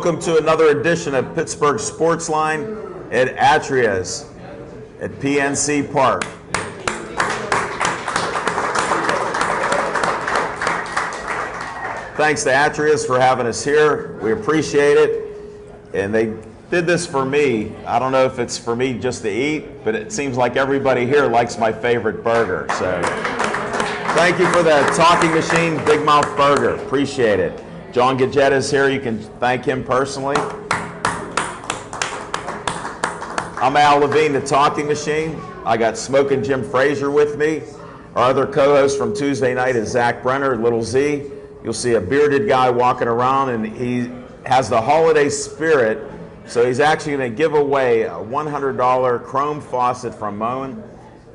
Welcome to another edition of Pittsburgh Sportsline at Atria's at PNC Park. Thanks to Atria's for having us here. We appreciate it. And they did this for me. I don't know if it's for me just to eat, but it seems like everybody here likes my favorite burger. So thank you for the talking machine, Big Mouth Burger. Appreciate it. John Gadgetta's here. You can thank him personally. I'm Al Levine, the talking machine. I got Smoking Jim Frazier with me. Our other co-host from Tuesday night is Zach Brenner, Little Z. You'll see a bearded guy walking around, and he has the holiday spirit, so he's actually going to give away a $100 chrome faucet from Monde,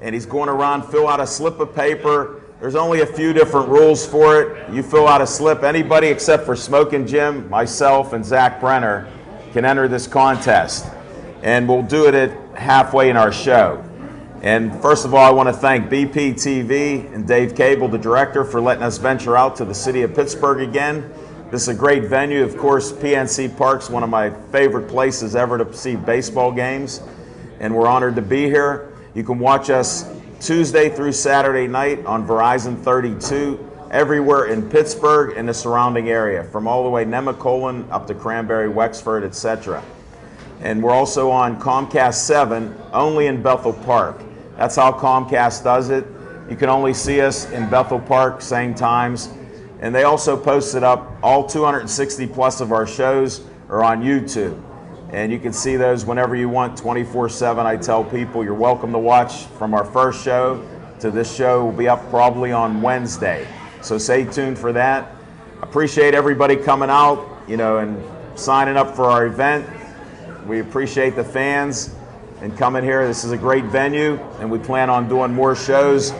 and he's going around, fill out a slip of paper. There's only a few different rules for it. You fill out a slip. Anybody except for Smoking Jim, myself, and Zach Brenner can enter this contest. And we'll do it at halfway in our show. And first of all, I want to thank BPTV and Dave Cable, the director, for letting us venture out to the city of Pittsburgh again. This is a great venue. Of course, PNC Park's one of my favorite places ever to see baseball games. And we're honored to be here. You can watch us Tuesday through Saturday night on Verizon 32, everywhere in Pittsburgh and the surrounding area, from all the way Nemacolin up to Cranberry, Wexford, etc. And we're also on Comcast 7, only in Bethel Park. That's how Comcast does it. You can only see us in Bethel Park, same times. And they also posted up all 260 plus of our shows are on YouTube. And you can see those whenever you want, 24/7. I tell people you're welcome to watch from our first show to this show will be up probably on Wednesday. So stay tuned for that. Appreciate everybody coming out, and signing up for our event. We appreciate the fans and coming here. This is a great venue, and we plan on doing more shows.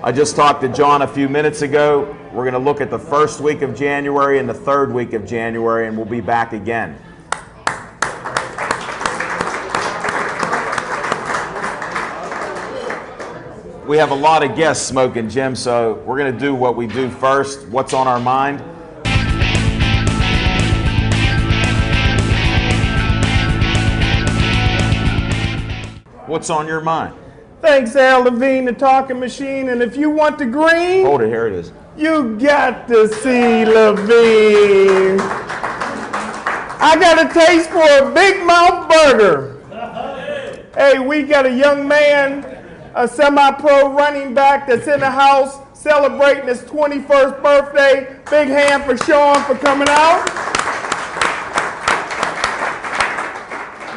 I just talked to John a few minutes ago. We're going to look at the first week of January and the third week of January, and we'll be back again. We have a lot of guests, Smoking Jim, so we're going to do what we do first, what's on our mind. What's on your mind? Thanks, Al Levine, the talking machine, and if you want the green... Hold it, here it is. You got to see Levine. I got a taste for a Big Mouth Burger. Hey, we got a young man, a semi-pro running back that's in the house celebrating his 21st birthday. Big hand for Sean for coming out.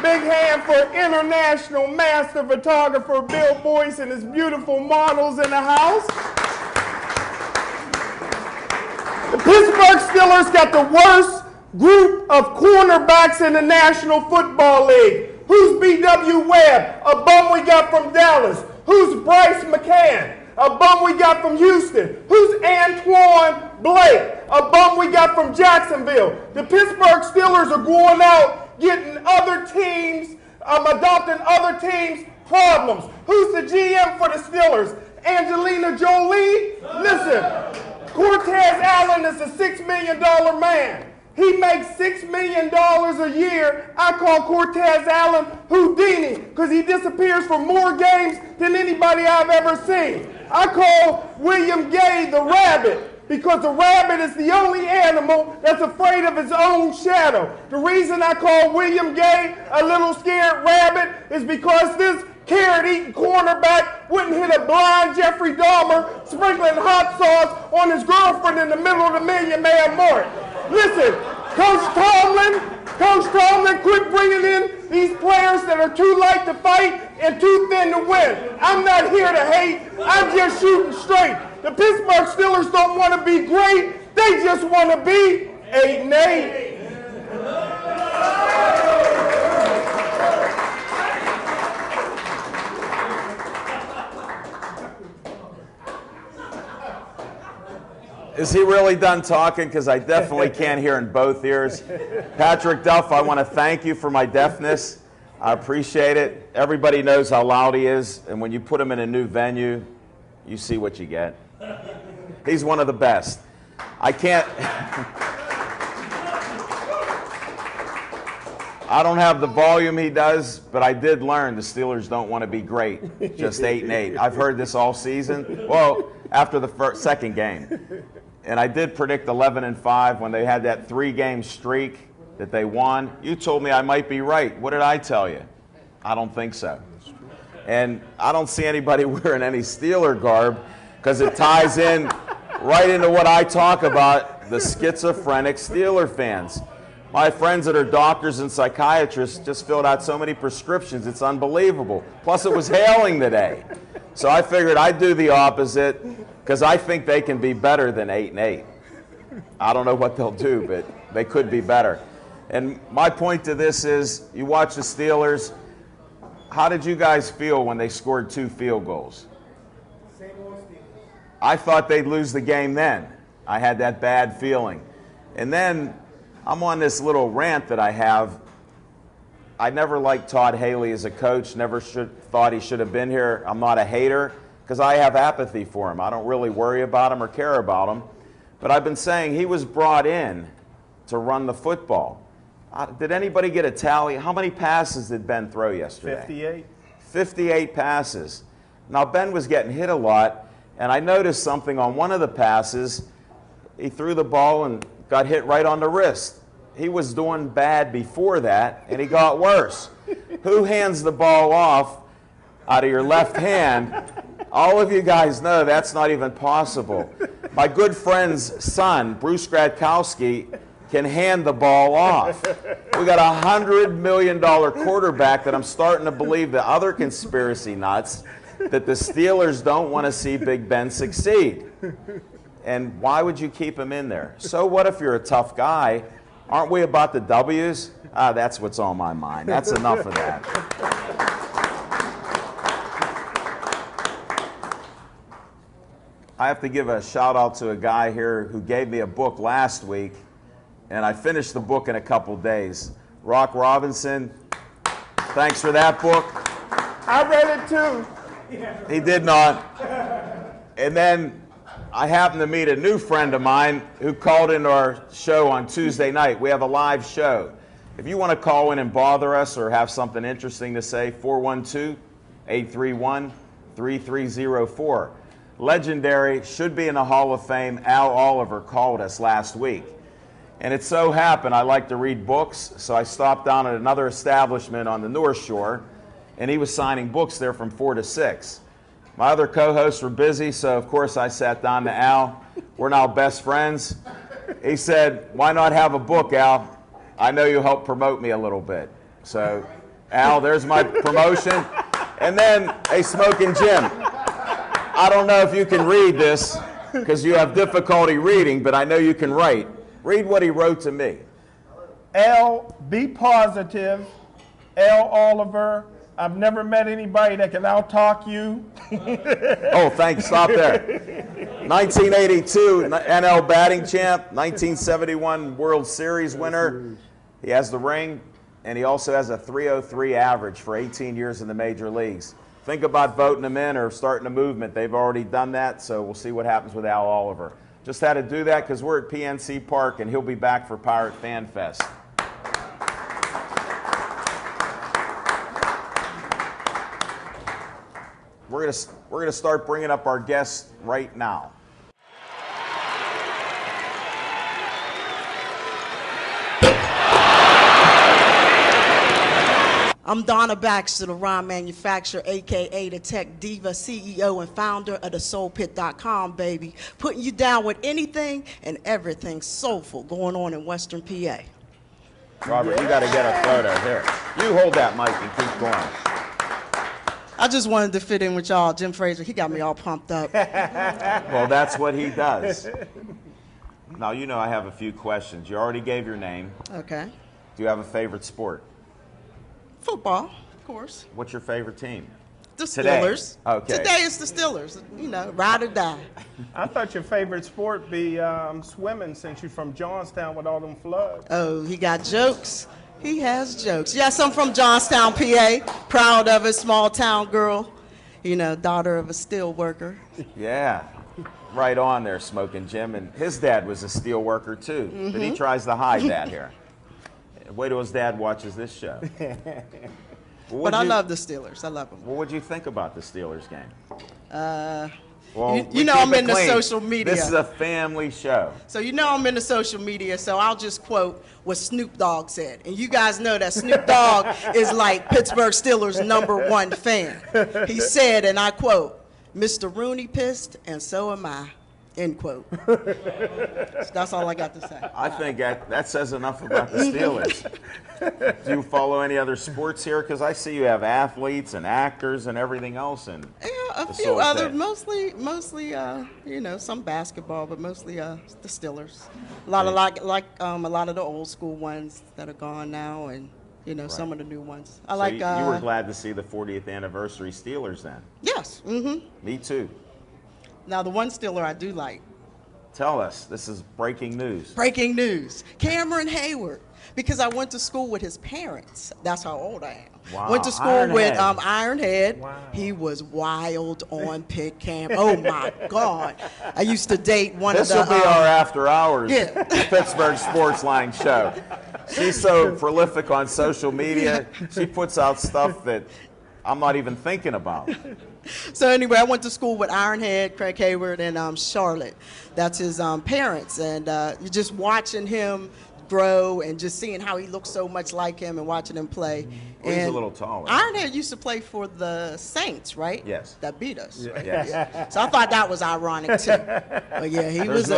Big hand for international master photographer Bill Boyce and his beautiful models in the house. The Pittsburgh Steelers got the worst group of cornerbacks in the National Football League. Who's B.W. Webb? A bum we got from Dallas. Who's Bryce McCann? A bum we got from Houston. Who's Antoine Blake? A bum we got from Jacksonville. The Pittsburgh Steelers are going out getting other teams, adopting other teams' problems. Who's the GM for the Steelers? Angelina Jolie? Listen, Cortez Allen is a $6 million man. He makes $6 million a year. I call Cortez Allen Houdini because he disappears for more games than anybody I've ever seen. I call William Gay the rabbit because the rabbit is the only animal that's afraid of its own shadow. The reason I call William Gay a little scared rabbit is because this carrot-eating cornerback wouldn't hit a blind Jeffrey Dahmer sprinkling hot sauce on his girlfriend in the middle of the Million Man March. Listen, Coach Tomlin, quit bringing in these players that are too light to fight and too thin to win. I'm not here to hate. I'm just shooting straight. The Pittsburgh Steelers don't want to be great. They just want to be 8-8. Is he really done talking? Because I definitely can't hear in both ears. Patrick Duff, I want to thank you for my deafness. I appreciate it. Everybody knows how loud he is, and when you put him in a new venue, you see what you get. He's one of the best. I can't. I don't have the volume he does, but I did learn the Steelers don't want to be great, just 8-8. I've heard this all season. Well, after the second game. And I did predict 11-5 when they had that 3-game streak that they won. You told me I might be right. What did I tell you? I don't think so. And I don't see anybody wearing any Steeler garb because it ties in right into what I talk about, the schizophrenic Steeler fans. My friends that are doctors and psychiatrists just filled out so many prescriptions, it's unbelievable. Plus, it was hailing today. So I figured I'd do the opposite because I think they can be better than 8-8. I don't know what they'll do, but they could be better. And my point to this is, you watch the Steelers, how did you guys feel when they scored 2 field goals? Same old Steelers. I thought they'd lose the game then. I had that bad feeling. And then I'm on this little rant that I have. I never liked Todd Haley as a coach, never thought he should have been here. I'm not a hater because I have apathy for him. I don't really worry about him or care about him. But I've been saying he was brought in to run the football. Did anybody get a tally? How many passes did Ben throw yesterday? 58. 58 passes. Now, Ben was getting hit a lot, and I noticed something on one of the passes. He threw the ball and got hit right on the wrist. He was doing bad before that, and he got worse. Who hands the ball off out of your left hand? All of you guys know that's not even possible. My good friend's son, Bruce Gradkowski, can hand the ball off. We got a $100 million quarterback that I'm starting to believe the other conspiracy nuts that the Steelers don't want to see Big Ben succeed. And why would you keep him in there? So what if you're a tough guy? Aren't we about the W's? That's what's on my mind. That's enough of that. I have to give a shout out to a guy here who gave me a book last week, and I finished the book in a couple days. Rock Robinson, thanks for that book. I read it too. He did not. And then I happened to meet a new friend of mine who called into our show on Tuesday night. We have a live show. If you want to call in and bother us or have something interesting to say, 412-831-3304. Legendary, should be in the Hall of Fame, Al Oliver called us last week. And it so happened I like to read books, so I stopped down at another establishment on the North Shore, and he was signing books there from 4 to 6. My other co-hosts were busy, so of course I sat down to Al. We're now best friends. He said, why not have a book, Al? I know you help promote me a little bit. So, Al, there's my promotion. And then, hey, Smoking Jim, I don't know if you can read this because you have difficulty reading, but I know you can write. Read what he wrote to me. L, be positive. L. Oliver. I've never met anybody that can out-talk you. Oh, thanks. Stop there. 1982 NL batting champ, 1971 World Series winner. He has the ring, and he also has a .303 average for 18 years in the major leagues. Think about voting him in or starting a movement. They've already done that, so we'll see what happens with Al Oliver. Just had to do that because we're at PNC Park, and he'll be back for Pirate Fan Fest. We're gonna start bringing up our guests right now. I'm Donna Baxter, the rhyme manufacturer, a.k.a. the tech diva, CEO and founder of thesoulpit.com, baby. Putting you down with anything and everything soulful going on in Western PA. Robert, you got to get a photo here. You hold that mic and keep going. I just wanted to fit in with y'all. Jim Fraser, he got me all pumped up. Well, that's what he does. Now, you know I have a few questions. You already gave your name. Okay. Do you have a favorite sport? Football, of course. What's your favorite team? The Today. Steelers. Okay. Today it's the Steelers. You know, ride or die. I thought your favorite sport be swimming since you're from Johnstown with all them floods. Oh, he got jokes. He has jokes. Yes, I'm from Johnstown, PA. Proud of it, small town girl. You know, daughter of a steel worker. Yeah. Right on there, Smoking Jim. And his dad was a steel worker, too. But he tries to hide that here. Wait till his dad watches this show. But I love the Steelers. I love them. Well, what did you think about the Steelers game? Well, you know I'm in the social media. This is a family show. So you know I'm in the social media, so I'll just quote what Snoop Dogg said. And you guys know that Snoop Dogg is like Pittsburgh Steelers' #1 fan. He said, and I quote, "Mr. Rooney pissed, and so am I." End quote. That's all I got to say. I think that says enough about the Steelers. Do you follow any other sports here? Because I see you have athletes and actors and everything else. And yeah, a few other, mostly, you know, some basketball, but mostly the Steelers. A lot of a lot of the old school ones that are gone now, and you know, some of the new ones. I like. You were glad to see the 40th anniversary Steelers then? Yes. Me too. Now, the one Steeler I do like. Tell us. This is breaking news. Breaking news. Cameron Hayward. Because I went to school with his parents. That's how old I am. Wow. Went to school with Ironhead. Wow. He was wild on pit cam. Oh, my God. I used to date one of the... This will be our after hours Pittsburgh Sportsline show. She's so prolific on social media. She puts out stuff that I'm not even thinking about. So anyway, I went to school with Ironhead, Craig Hayward, and Charlotte. That's his parents. And you're just watching him grow and just seeing how he looks so much like him and watching him play. Well, he's a little taller. Ironhead used to play for the Saints, right? Yes. That beat us. Right? Yes. Yeah. So I thought that was ironic too. But yeah, he was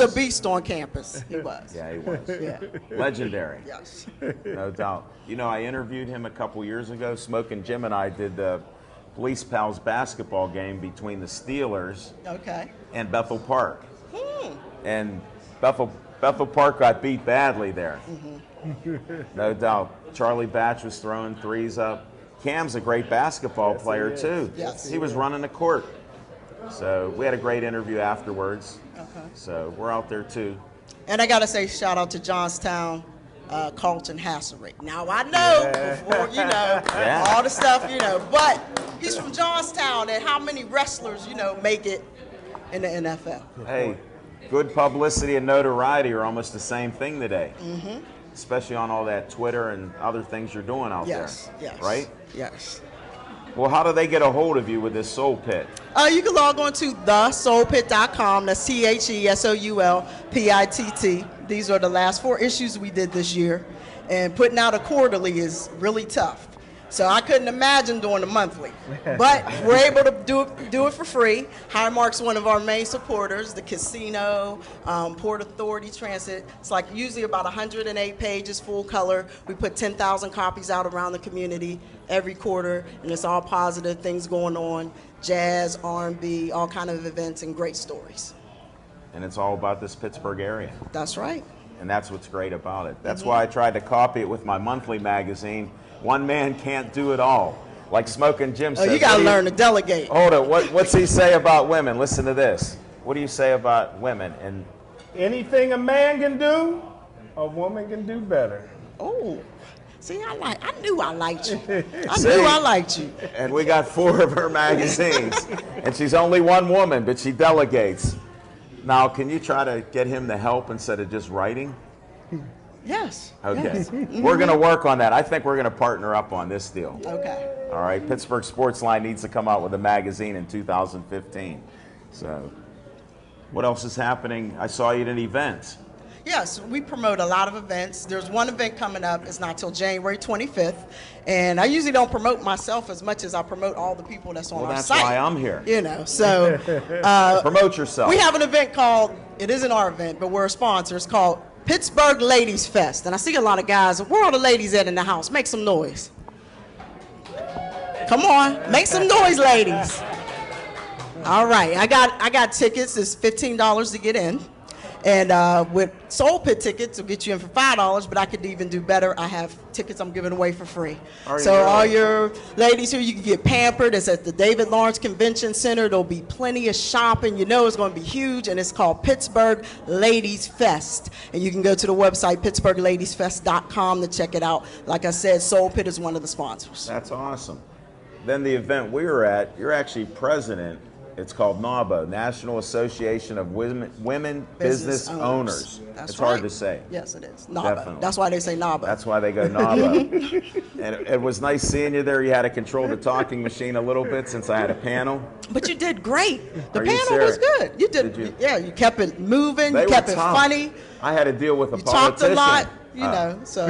a beast on campus. He was. Yeah, he was. Yeah. Legendary. Yes. No doubt. You know, I interviewed him a couple years ago. Smoking Jim and I did the Police Pals basketball game between the Steelers and Bethel Park. And Bethel Park got beat badly there. No doubt. Charlie Batch was throwing threes up. Cam's a great basketball player too. Yes. He was running the court. So we had a great interview afterwards. So we're out there too. And I gotta say shout out to Johnstown, Carlton Hasserick. Now I know before, you know, all the stuff, you know, but he's from Johnstown, and how many wrestlers, you know, make it in the NFL? Hey, good publicity and notoriety are almost the same thing today. Especially on all that Twitter and other things you're doing out there. Yes. Right? Yes. Well, how do they get a hold of you with this Soul Pit? You can log on to thesoulpit.com. That's TheSoulPitt. These are the last 4 issues we did this year. And putting out a quarterly is really tough. So I couldn't imagine doing a monthly. But we're able to do it for free. Highmark's one of our main supporters, the casino, Port Authority Transit. It's like usually about 108 pages, full color. We put 10,000 copies out around the community every quarter, and it's all positive things going on, jazz, R&B, all kind of events and great stories. And it's all about this Pittsburgh area. That's right. And that's what's great about it. That's why I tried to copy it with my monthly magazine. One man can't do it all. Like Smoking Jim says. Oh, you got to learn to delegate. Hold it. What's he say about women? Listen to this. What do you say about women? And anything a man can do, a woman can do better. Oh, see, I knew I liked you. I liked you. And we got 4 of her magazines. And she's only one woman, but she delegates. Now, can you try to get him to help instead of just writing? Yes. Okay. Yes. We're going to work on that. I think we're going to partner up on this deal. Okay. All right. Pittsburgh Sportsline needs to come out with a magazine in 2015. So, what else is happening? I saw you at an event. Yes, we promote a lot of events. There's one event coming up. It's not till January 25th. And I usually don't promote myself as much as I promote all the people that's on our site. Well, that's why I'm here. You know, so. Promote yourself. We have an event called, it isn't our event, but we're a sponsor. It's called Pittsburgh Ladies Fest. And I see a lot of guys. Where are all the ladies at in the house? Make some noise. Come on. Make some noise, ladies. All right. I got tickets. It's $15 to get in. And with Soul Pit tickets, it'll get you in for $5, but I could even do better. I have tickets I'm giving away for free. All your ladies here, you can get pampered. It's at the David Lawrence Convention Center. There'll be plenty of shopping. You know it's going to be huge, and it's called Pittsburgh Ladies Fest. And you can go to the website, PittsburghLadiesFest.com, to check it out. Like I said, Soul Pit is one of the sponsors. That's awesome. Then the event we were at, you're actually president It's called NAWBO, National Association of Women Business Owners. That's it's right. hard to say. Yes, it is. NAWBO. Definitely. That's why they say NAWBO. That's why they go NAWBO. And it was nice seeing you there. You had to control the talking machine a little bit since I had a panel. But you did great. The Are you panel serious? was good. You did. Yeah, you kept it moving. They You kept were it tough. funny. I had to deal with a You politician. talked a lot. You know, so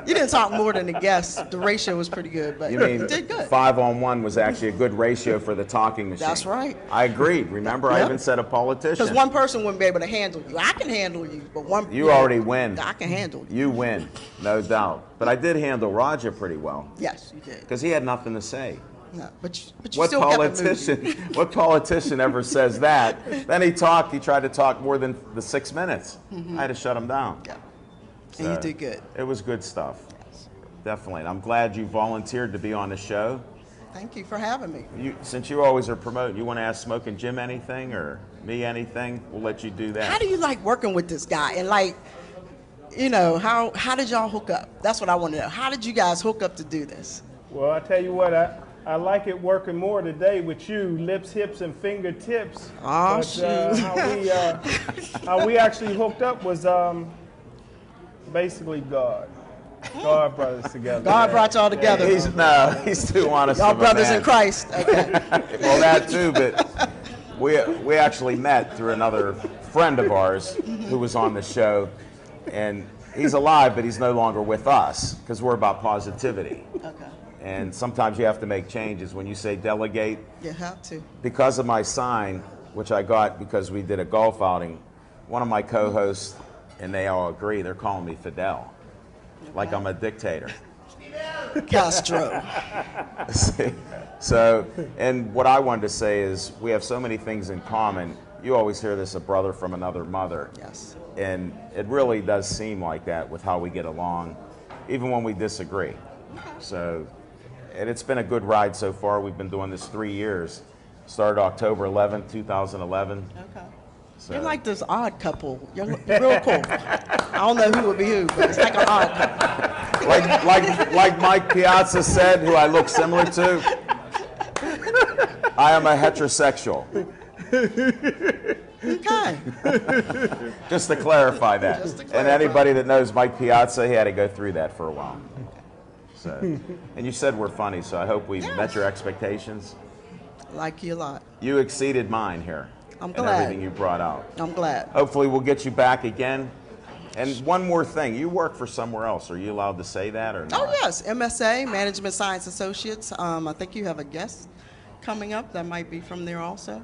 you didn't talk more than the guests. The ratio was pretty good, but You mean you did good. 5-on-1 was actually a good ratio for the talking machine. That's right. I agreed. Remember, I Yep. even said a politician. Because one person wouldn't be able to handle you. I can handle you, but one. You already win. I can handle you. You win, no doubt. But I did handle Roger pretty well Yes, you did. because he had nothing to say. No, but you What still kept it politician? moving. What politician ever says that? Then he talked. He tried to talk more than the 6 minutes. I had to shut him down. Yeah. And you So, did good. It was good stuff. Definitely. And I'm glad you volunteered to be on the show. Thank you for having me. Since you always are promoting, you want to ask Smoking Jim anything or me anything? We'll let you do that. How do you like working with this guy? And like, you know, how did y'all hook up? That's what I want to know. How did you guys hook up to do this? Well, I tell you what, I like it working more today with you, lips, hips, and fingertips. Oh, But, shoot. how we actually hooked up was basically God. God brought us together. God brought y'all together. He's too honest. Y'all of a brothers man. in Christ. Okay. Well, that too, but we actually met through another friend of ours who was on the show, and he's alive, but he's no longer with us because we're about positivity. Okay. And sometimes you have to make changes. When you say delegate, You have to. because of my sign, which I got because we did a golf outing, one of my co-hosts, and they all agree, they're calling me Fidel, like I'm a dictator. Castro. So, and what I wanted to say is we have so many things in common. You always hear this, a brother from another mother. Yes. And it really does seem like that with how we get along, even when we disagree. So, and it's been a good ride so far. We've been doing this 3 years. Started October 11th, 2011. Okay. So, You're like this odd couple. You're real cool. I don't know who would be who, but it's like an odd couple. like Mike Piazza said, who I look similar to, I am a heterosexual. Okay. Just to clarify that. Just to And clarify. anybody that knows Mike Piazza, he had to go through that for a while. So, and you said we're funny, so I hope we met your expectations. Like you a lot. You exceeded mine here. I'm And glad. everything you brought out. I'm glad. Hopefully we'll get you back again. And one more thing, you work for somewhere else. Are you allowed to say that or not? Oh, yes. MSA, Management Science Associates. I think you have a guest coming up that might be from there also.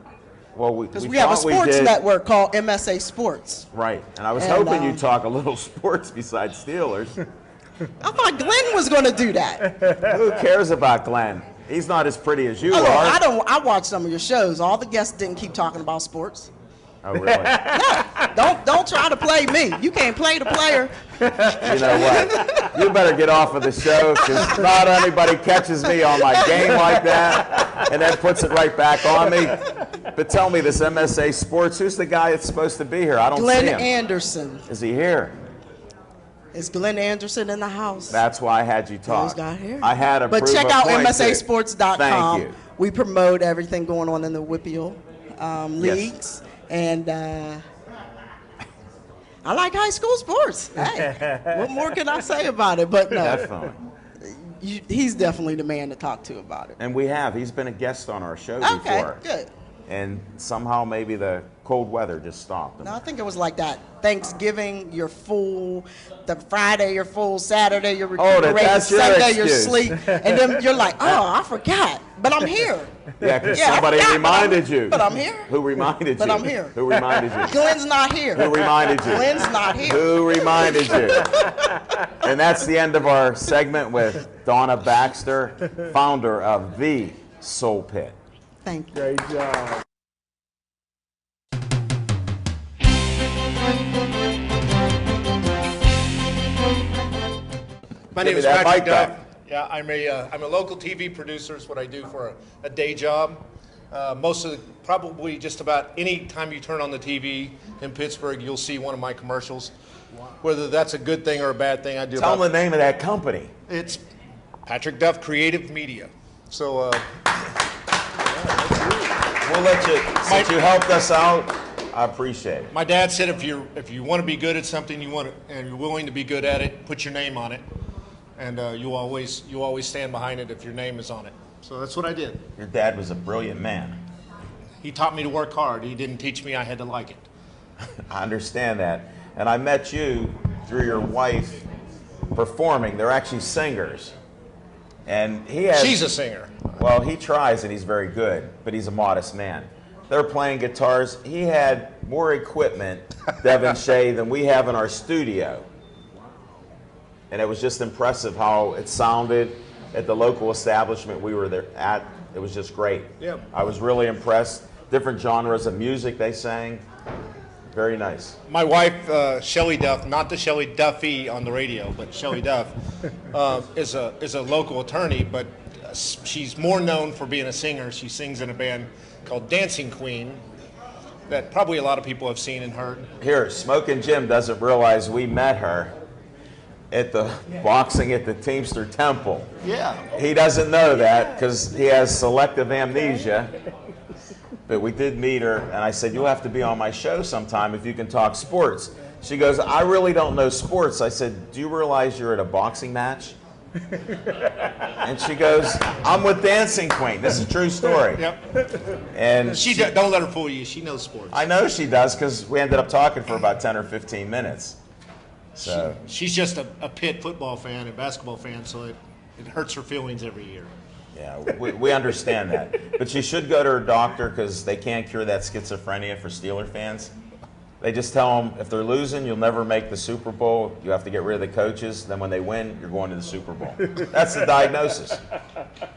Well, Because we have a sports network called MSA Sports. Right. And I was And, hoping you'd talk a little sports besides Steelers. I thought Glenn was going to do that. Who cares about Glenn? He's not as pretty as you Oh, look, are. I watched some of your shows. All the guests didn't keep talking about sports. Oh, really? Don't try to play me. You can't play the player. You know what? You better get off of the show because not anybody catches me on my game like that and then puts it right back on me. But tell me, this MSA Sports, who's the guy that's supposed to be here? I don't Glenn see him. Anderson. Is he here? Is Glenn Anderson in the house? That's why I had you talk. He's got here. I had to But prove check a out point to- MSAsports.com. Thank you. We promote everything going on in the WPIAL leagues. And I like high school sports. Hey, what more can I say about it? But no, Definitely. he's definitely the man to talk to about it. And we have. He's been a guest on our show Okay, before. good. And somehow maybe the cold weather just stopped him. No, I think it was like that. Thanksgiving, you're full. The Friday, you're full. Saturday, you're recuperating. that's your Sunday, you're excuse. asleep. And then you're like, oh, I forgot. But I'm here. Yeah, because Yeah, I somebody forgot, reminded you. But I'm here. Who reminded you? But I'm here. Who reminded you? Glenn's not here. Who reminded you? Glenn's not here. Who reminded you? And that's the end of our segment with Donna Baxter, founder of The Soul Pit. Thank you. Great job. My Give name me is that Patrick mic back. Duff. Yeah, I'm a local TV producer. Is what I do for a day job. Probably just about any time you turn on the TV in Pittsburgh, you'll see one of my commercials. Whether that's a good thing or a bad thing, I do. Tell them the name of that company. It's Patrick Duff Creative Media. So. we'll let you, since you helped us out, I appreciate it. My dad said if you want to be good at something, and you're willing to be good at it, put your name on it, and you always stand behind it if your name is on it. So that's what I did. Your dad was a brilliant man. He taught me to work hard. He didn't teach me I had to like it. I understand that. And I met you through your wife performing. They're actually singers. And he has... She's a singer. Well, he tries and he's very good, but he's a modest man. They're playing guitars. He had more equipment, Devin Shea, than we have in our studio. And it was just impressive how it sounded at the local establishment we were there at. It was just great. Yeah. I was really impressed. Different genres of music they sang. Very nice. My wife, Shelly Duff, not the Shelly Duffy on the radio, but Shelly Duff, is a local attorney, but she's more known for being a singer. She sings in a band called Dancing Queen that probably a lot of people have seen and heard. Here, Smokin' Jim doesn't realize we met her at the boxing at the Teamster Temple. Yeah. He doesn't know that because he has selective amnesia. But we did meet her, and I said, you'll have to be on my show sometime if you can talk sports. She goes, I really don't know sports. I said, do you realize you're at a boxing match? And she goes, I'm with Dancing Queen. This is a true story. Yep. And Don't let her fool you. She knows sports. I know she does because we ended up talking for about 10 or 15 minutes. So She's just a Pitt football fan and basketball fan, so it hurts her feelings every year. yeah, we understand that. But she should go to her doctor because they can't cure that schizophrenia for Steeler fans. They just tell them if they're losing, you'll never make the Super Bowl. You have to get rid of the coaches. Then when they win, you're going to the Super Bowl. That's the diagnosis.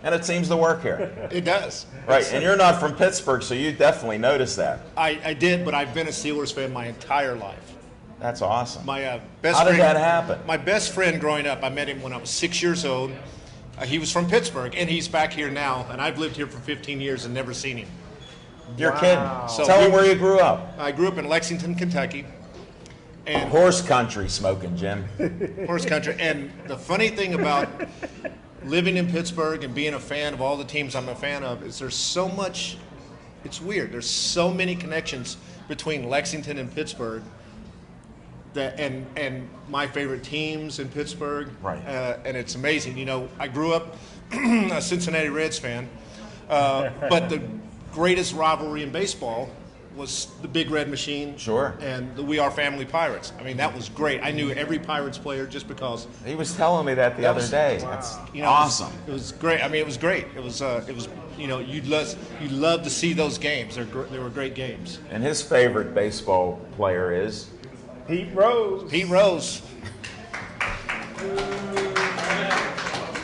And it seems to work here. It does. Right, and you're not from Pittsburgh, so you definitely noticed that. I did, but I've been a Steelers fan my entire life. That's awesome. My best How did friend, that happen? My best friend growing up, I met him when I was 6 years old. He was from Pittsburgh, and he's back here now, and I've lived here for 15 years and never seen him. You're kidding. So Tell me where you grew up. I grew up in Lexington, Kentucky. And Horse country, Smoking Jim. horse country. And the funny thing about living in Pittsburgh and being a fan of all the teams I'm a fan of is there's so much, it's weird, there's so many connections between Lexington and Pittsburgh that, and my favorite teams in Pittsburgh. Right. And it's amazing. You know, I grew up a Cincinnati Reds fan, but the greatest rivalry in baseball was the Big Red Machine. Sure. And the We Are Family Pirates. I mean, that was great. I knew every Pirates player just because. He was telling me that the other day. That's awesome. It was great. I mean, it was great. It was, you know, you'd love to see those games. They were great games. And his favorite baseball player is? Pete Rose. Pete Rose.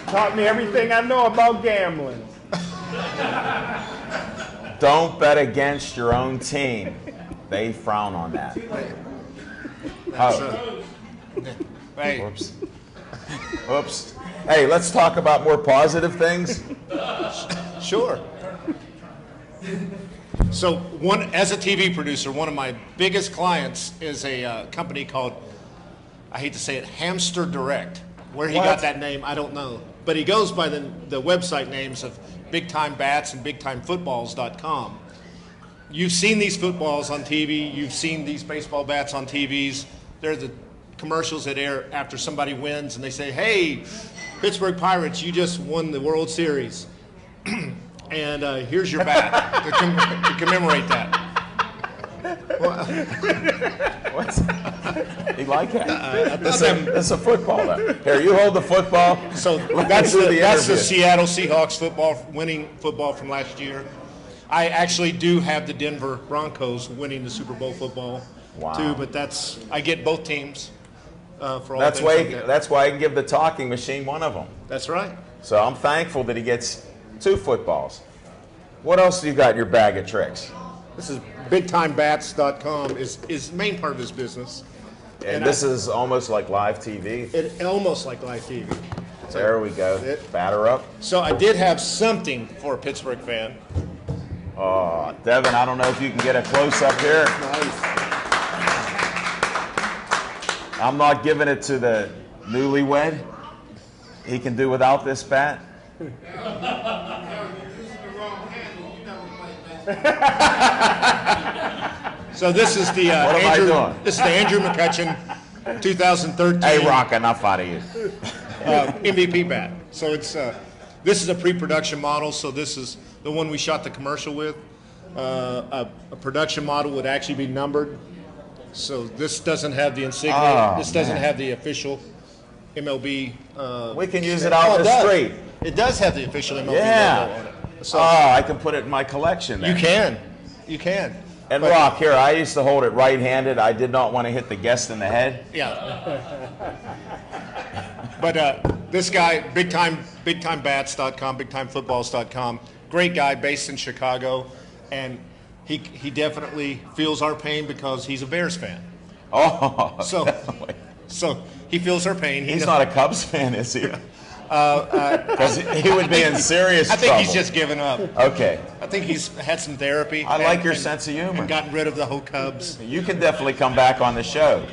Taught me everything I know about gambling. Don't bet against your own team. They frown on that. Oh. Hey. Whoops. Whoops. Hey, let's talk about more positive things. Sure. So, as a TV producer, one of my biggest clients is a company called, I hate to say it, Hamster Direct. Where he got that name, I don't know. But he goes by the website names of Big Time Bats and BigTimeFootballs.com. You've seen these footballs on TV. You've seen these baseball bats on TVs. They're the commercials that air after somebody wins, and they say, hey, Pittsburgh Pirates, you just won the World Series. And here's your bat to commemorate that. What's you like that? That's a football, though. Here, you hold the football. So that's the Seattle Seahawks winning football from last year. I actually do have the Denver Broncos winning the Super Bowl football too, but I get both teams for all that's things why like that. That's why I can give the talking machine one of them. That's right. So I'm thankful that he gets 2 footballs. What else do you got in your bag of tricks? This is BigTimeBats.com is the main part of his business. And this is almost like live TV. Almost like live TV. So there we go. Batter up. So I did have something for a Pittsburgh fan. Oh, Devin, I don't know if you can get a close-up here. Nice. I'm not giving it to the newlywed. He can do without this bat. So this is the What am I doing? This is the Andrew McCutcheon 2013 Hey, Rock, enough out of you. MVP bat. So it's this is a pre-production model. So this is the one we shot the commercial with. A production model would actually be numbered. So this doesn't have the insignia. Oh, this doesn't man. have the official MLB. We can use it out in the street. It does have the official MLB Yeah. logo on it. So I can put it in my collection then. you can. And But- Rock, here, I used to hold it right-handed. I did not want to hit the guest in the head. Yeah. But this guy, bigtimebats.com, bigtimefootballs.com, great guy based in Chicago, and he definitely feels our pain because he's a Bears fan. Oh, So, definitely. so he feels our pain. He's not a Cubs fan, is he? Because he would be in serious I think trouble. he's just given up. Okay. I think he's had some therapy. I like your sense of humor. And gotten rid of the whole Cubs. You can definitely come back on the show.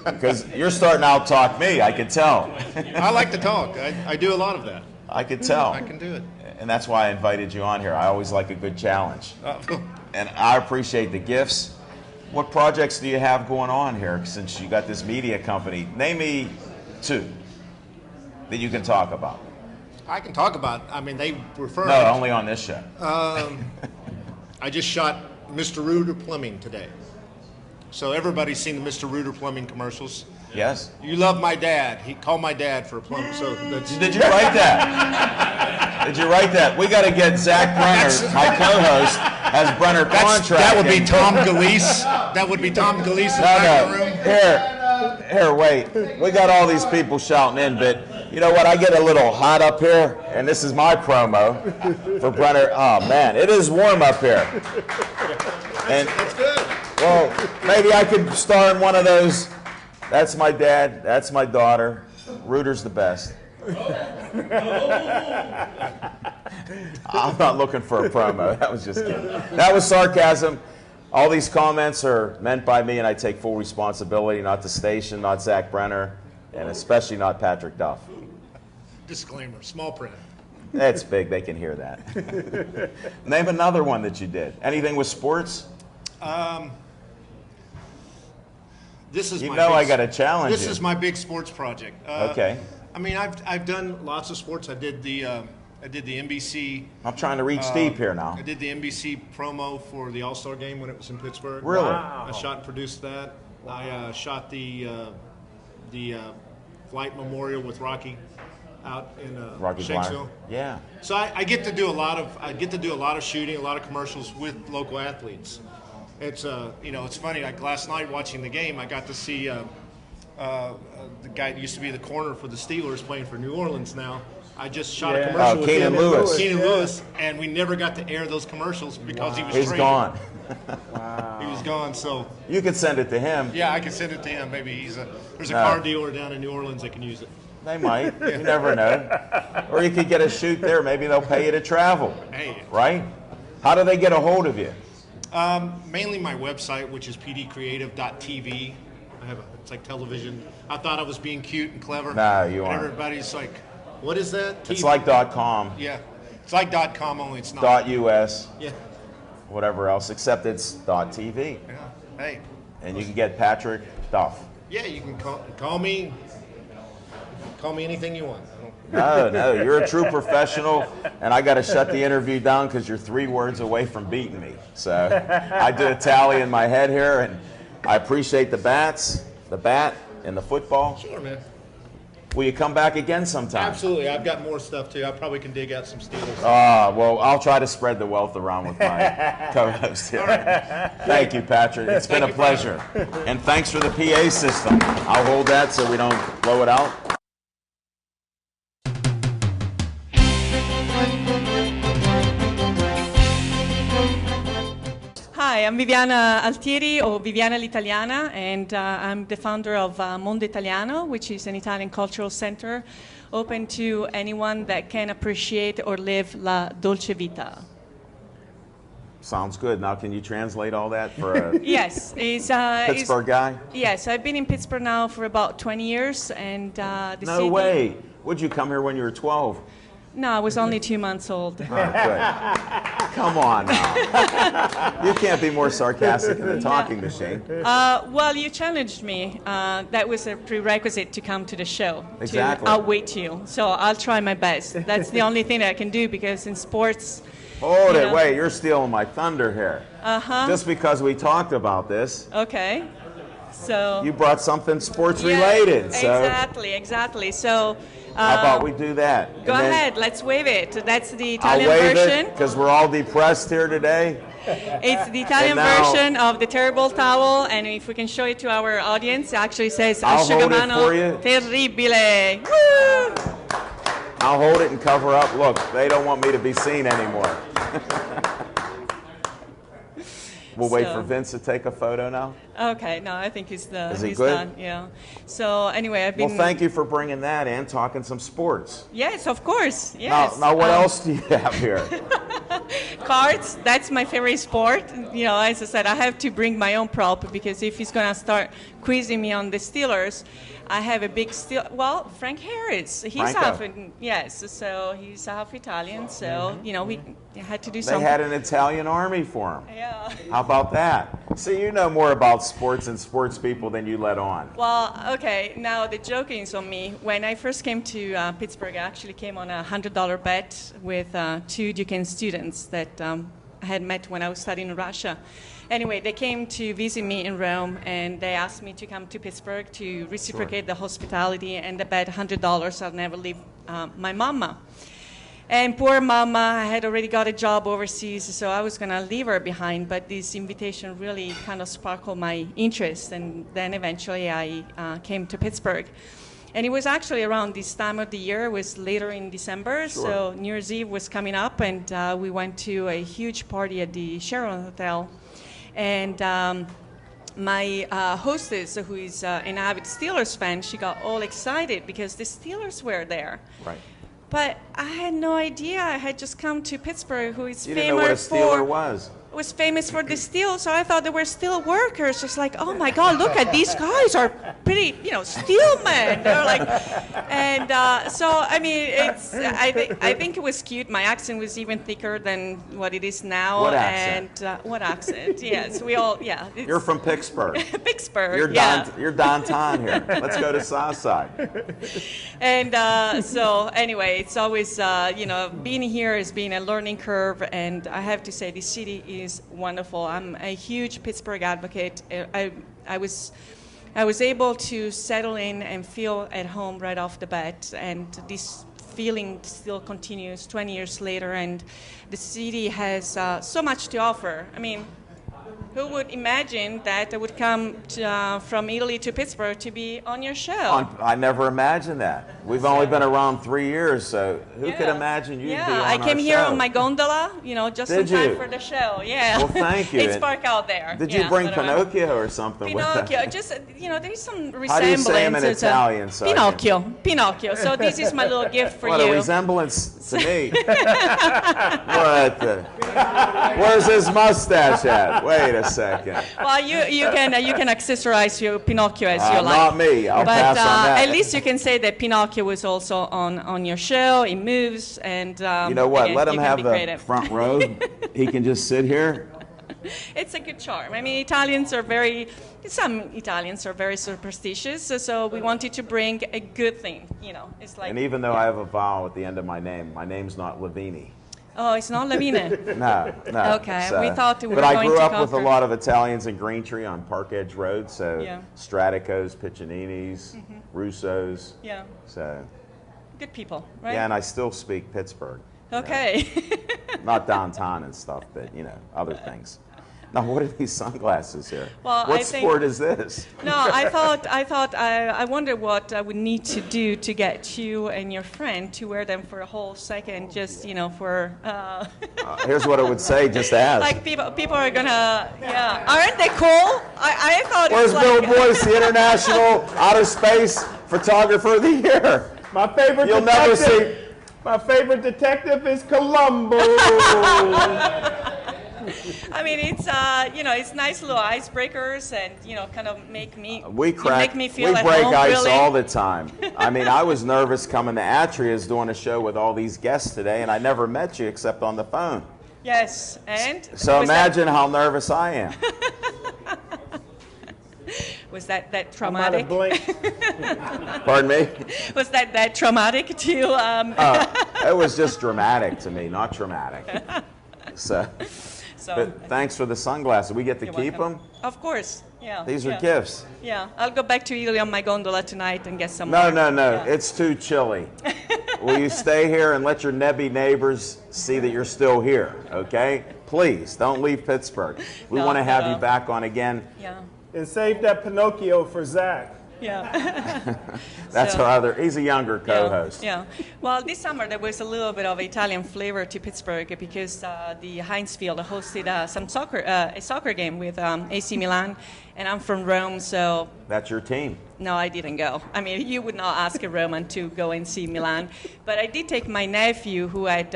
Because you're starting to out-talk me, I could tell. I like to talk. I do a lot of that. I could tell. I can do it. And that's why I invited you on here. I always like a good challenge. And I appreciate the gifts. What projects do you have going on here since you got this media company? Name me 2 that you can talk about. I can talk about. I mean, they refer. No, only on this show. I just shot Mr. Rooter Plumbing today. So everybody's seen the Mr. Rooter Plumbing commercials. Yes? You love my dad. He called my dad for a plumber. So that's. Did you write that? Did you write that? We got to get Zach Brenner, my co-host, as Brenner contract. That would be Tom Galise. That would be Tom Galise in the back of the room. Here, wait. We got all these people shouting in, but you know what? I get a little hot up here, and this is my promo for Brenner. Oh, man, it is warm up here. And, That's good. well, maybe I could star in one of those. That's my dad. That's my daughter. Rooter's the best. I'm not looking for a promo. That was just kidding. That was sarcasm. All these comments are meant by me, and I take full responsibility, not the station, not Zach Brenner, and especially not Patrick Duff. Disclaimer, small print. That's big. They can hear that. Name another one that you did. Anything with sports? This is You my know big, I got to challenge This you. is my big sports project. Okay. I mean, I've done lots of sports. I did the NBC. I'm trying to reach deep here now. I did the NBC promo for the All-Star game when it was in Pittsburgh. Really? I shot and produced that. I shot the flight memorial with Rocky out in Rocky Flyer. Shanksville. Yeah. So I get to do a lot of shooting, a lot of commercials with local athletes. It's it's funny. Like last night watching the game, I got to see the guy that used to be the corner for the Steelers playing for New Orleans now. I just shot a commercial with Keenan him. Lewis. Keenan Lewis, and we never got to air those commercials because he was He's traded. gone. He was gone. So You could send it to him. yeah, I can send it to him. Maybe there's a No. car dealer down in New Orleans that can use it. They might. You never know. Or you could get a shoot there. Maybe they'll pay you to travel. Hey. Right? How do they get a hold of you? Mainly my website, which is pdcreative.tv. It's like television. I thought I was being cute and clever. No, you and aren't. Everybody's like, what is that? It's TV? like .com, Yeah. It's like .com, only it's not. .us, Yeah. whatever else, except it's .tv. Yeah. Hey. And you can get Patrick Duff. Yeah, you can call me. Call me anything you want. No, you're a true professional, and I got to shut the interview down because you're 3 words away from beating me. So I did a tally in my head here, and I appreciate the bat, and the football. Sure, man. Will you come back again sometime? Absolutely. I've got more stuff too. I probably can dig out some Steelers. Well, I'll try to spread the wealth around with my co-host here. Thank you, Patrick. It's been a pleasure. And thanks for the PA system. I'll hold that so we don't blow it out. Hi, I'm Viviana Altieri, or Viviana l'Italiana, and I'm the founder of Monde Italiano, which is an Italian cultural center open to anyone that can appreciate or live la dolce vita. Sounds good. Now, can you translate all that for a Yes, Pittsburgh guy? Yes, I've been in Pittsburgh now for about 20 years, and No way. Would you come here when you were 12? No, I was only 2 months old. Oh, good. Come on now. You can't be more sarcastic than the talking machine. Well, you challenged me. That was a prerequisite to come to the show. Exactly. To outwit you. So I'll try my best. That's the only thing that I can do, because in sports... Hold it, wait, you're stealing my thunder here. Uh-huh. Just because we talked about this. Okay. So... You brought something sports related. So Exactly. So... how about we do that? Go ahead, let's wave it. That's the Italian I'll wave version. because we're all depressed here today. It's the Italian version of the terrible towel, and if we can show it to our audience, it actually says I'll hold it for you. terribile. Woo! I'll hold it and cover up. Look, they don't want me to be seen anymore. We'll wait for Vince to take a photo now. Okay, no, I think he's good? Done. Yeah. So anyway, I've been. Well, thank you for bringing that in, talking some sports. Yes, of course. Yes. Now what else do you have here? Cards. That's my favorite sport. You know, as I said, I have to bring my own prop, because if he's gonna start quizzing me on the Steelers, I have a big Well, Frank Harris. He's so he's half Italian. So you know, we had to do something. They had an Italian army for him. Yeah. How about that? See, you know more about sports and sports people than you let on. Well, okay. Now the joking is on me. When I first came to Pittsburgh, I actually came on a $100 bet with 2 Duquesne students that I had met when I was studying in Russia. Anyway, they came to visit me in Rome, and they asked me to come to Pittsburgh to reciprocate the hospitality, and they bet $100 I'll never leave my mama. And poor mama, I had already got a job overseas, so I was going to leave her behind, but this invitation really kind of sparkled my interest, and then eventually I came to Pittsburgh. And it was actually around this time of the year. It was later in December, so New Year's Eve was coming up, and we went to a huge party at the Sheraton Hotel. And my hostess, who is an avid Steelers fan, she got all excited because the Steelers were there. Right. But I had no idea. I had just come to Pittsburgh, who is You didn't know what a Steeler was. Was famous for the steel, so I thought they were steel workers. Just like, oh my God, look at these guys are pretty, steel men. They're like, and so I mean, I think it was cute. My accent was even thicker than what it is now. What accent? And what accent? Yes, we all, yeah. You're from Pittsburgh. Pittsburgh. You're downtown here. Let's go to Southside. And so anyway, it's always being here has been a learning curve, and I have to say, the city is wonderful. I'm a huge Pittsburgh advocate. I was able to settle in and feel at home right off the bat, and this feeling still continues 20 years later, and the city has so much to offer. I mean, who would imagine that I would come from Italy to Pittsburgh to be on your show? I never imagined that. We've only been around 3 years, so who could imagine you'd be on our show? I came here on my gondola, just in time for the show. Yeah. Well, thank you. It's dark out there. Did you bring Pinocchio or something? Pinocchio, just there's some resemblance. How do you say him in Italian? So Pinocchio. So this is my little gift for you. What a resemblance to me. Where's his mustache at? Wait a second. Well, you can accessorize your Pinocchio as you like. Not me. I'll pass on that. At least you can say that Pinocchio was also on your show. He moves, and you know what? Let him have the front row. He can just sit here. It's a good charm. I mean, some Italians are very superstitious, so we wanted to bring a good thing. It's like. And even though I have a vowel at the end of my name's not Lavini. Oh, it's not Lavine? No. Okay, we thought we were going to But I grew up with a lot of Italians in Greentree on Park Edge Road, so Straticos, Piccininis, Russos. Yeah. So. Good people, right? Yeah, and I still speak Pittsburgh. Okay. Not downtown and stuff, but, other things. Now, what are these sunglasses here? Well, what sport is this? No, I wonder what I would need to do to get you and your friend to wear them for a whole second, just, for... Here's what it would say, just ask. Like, people are gonna, aren't they cool? I thought Where's it was Bill like... Boyce, the International Outer Space Photographer of the Year? My favorite You'll detective. never see... My favorite detective is Columbo. I mean, it's it's nice little icebreakers, and kind of make me We make me feel we at break home, ice really. all the time. I mean, I was nervous coming to Atria's doing a show with all these guests today, and I never met you except on the phone. Yes, and So was that- imagine how nervous I am. Was that I might have traumatic? blinked. Pardon me? Was that traumatic to you? It was just dramatic to me, not traumatic. So, So but thanks for the sunglasses. We get to you're keep welcome. them? Of course. Yeah. These are yeah. gifts. Yeah, I'll go back to Italy on my gondola tonight and get some No, more. no, no. Yeah. It's too chilly. Will you stay here and let your nebby neighbors see that you're still here, okay? Please, don't leave Pittsburgh. We No, want to have no. you back on again. Yeah. And save that Pinocchio for Zach. Yeah. That's So- our other, he's a younger co-host. Yeah. Well, this summer there was a little bit of Italian flavor to Pittsburgh because the Heinz Field hosted a soccer game with AC Milan, and I'm from Rome, so That's your team. no, I didn't go. I mean, you would not ask a Roman to go and see Milan. But I did take my nephew, who had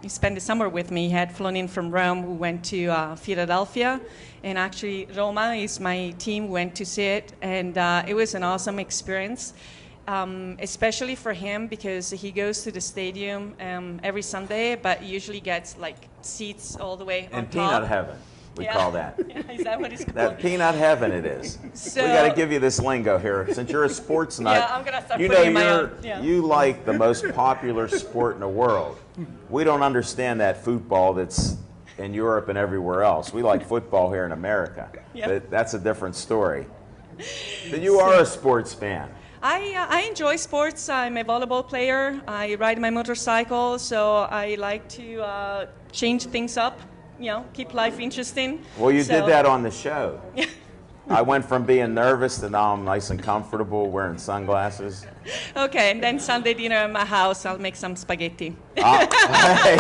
spent the summer with me. He had flown in from Rome, who went to Philadelphia. And actually, Roma is my team, went to see it. And it was an awesome experience, especially for him because he goes to the stadium every Sunday, but usually gets like seats all the way on In top. peanut heaven, we call that. Yeah, is that what it's called? That peanut heaven it is. So- We got to give you this lingo here. Since you're a sports nut, Yeah, I'm gonna start you putting know in my you're, own, yeah. you like the most popular sport in the world. We don't understand that football that's in Europe and everywhere else. We like football here in America. Yep. But that's a different story. But you are a sports fan. I enjoy sports. I'm a volleyball player. I ride my motorcycle, so I like to change things up, keep life interesting. Well, you So- did that on the show. I went from being nervous to now I'm nice and comfortable wearing sunglasses. Okay, and then Sunday dinner at my house, I'll make some spaghetti. Hey,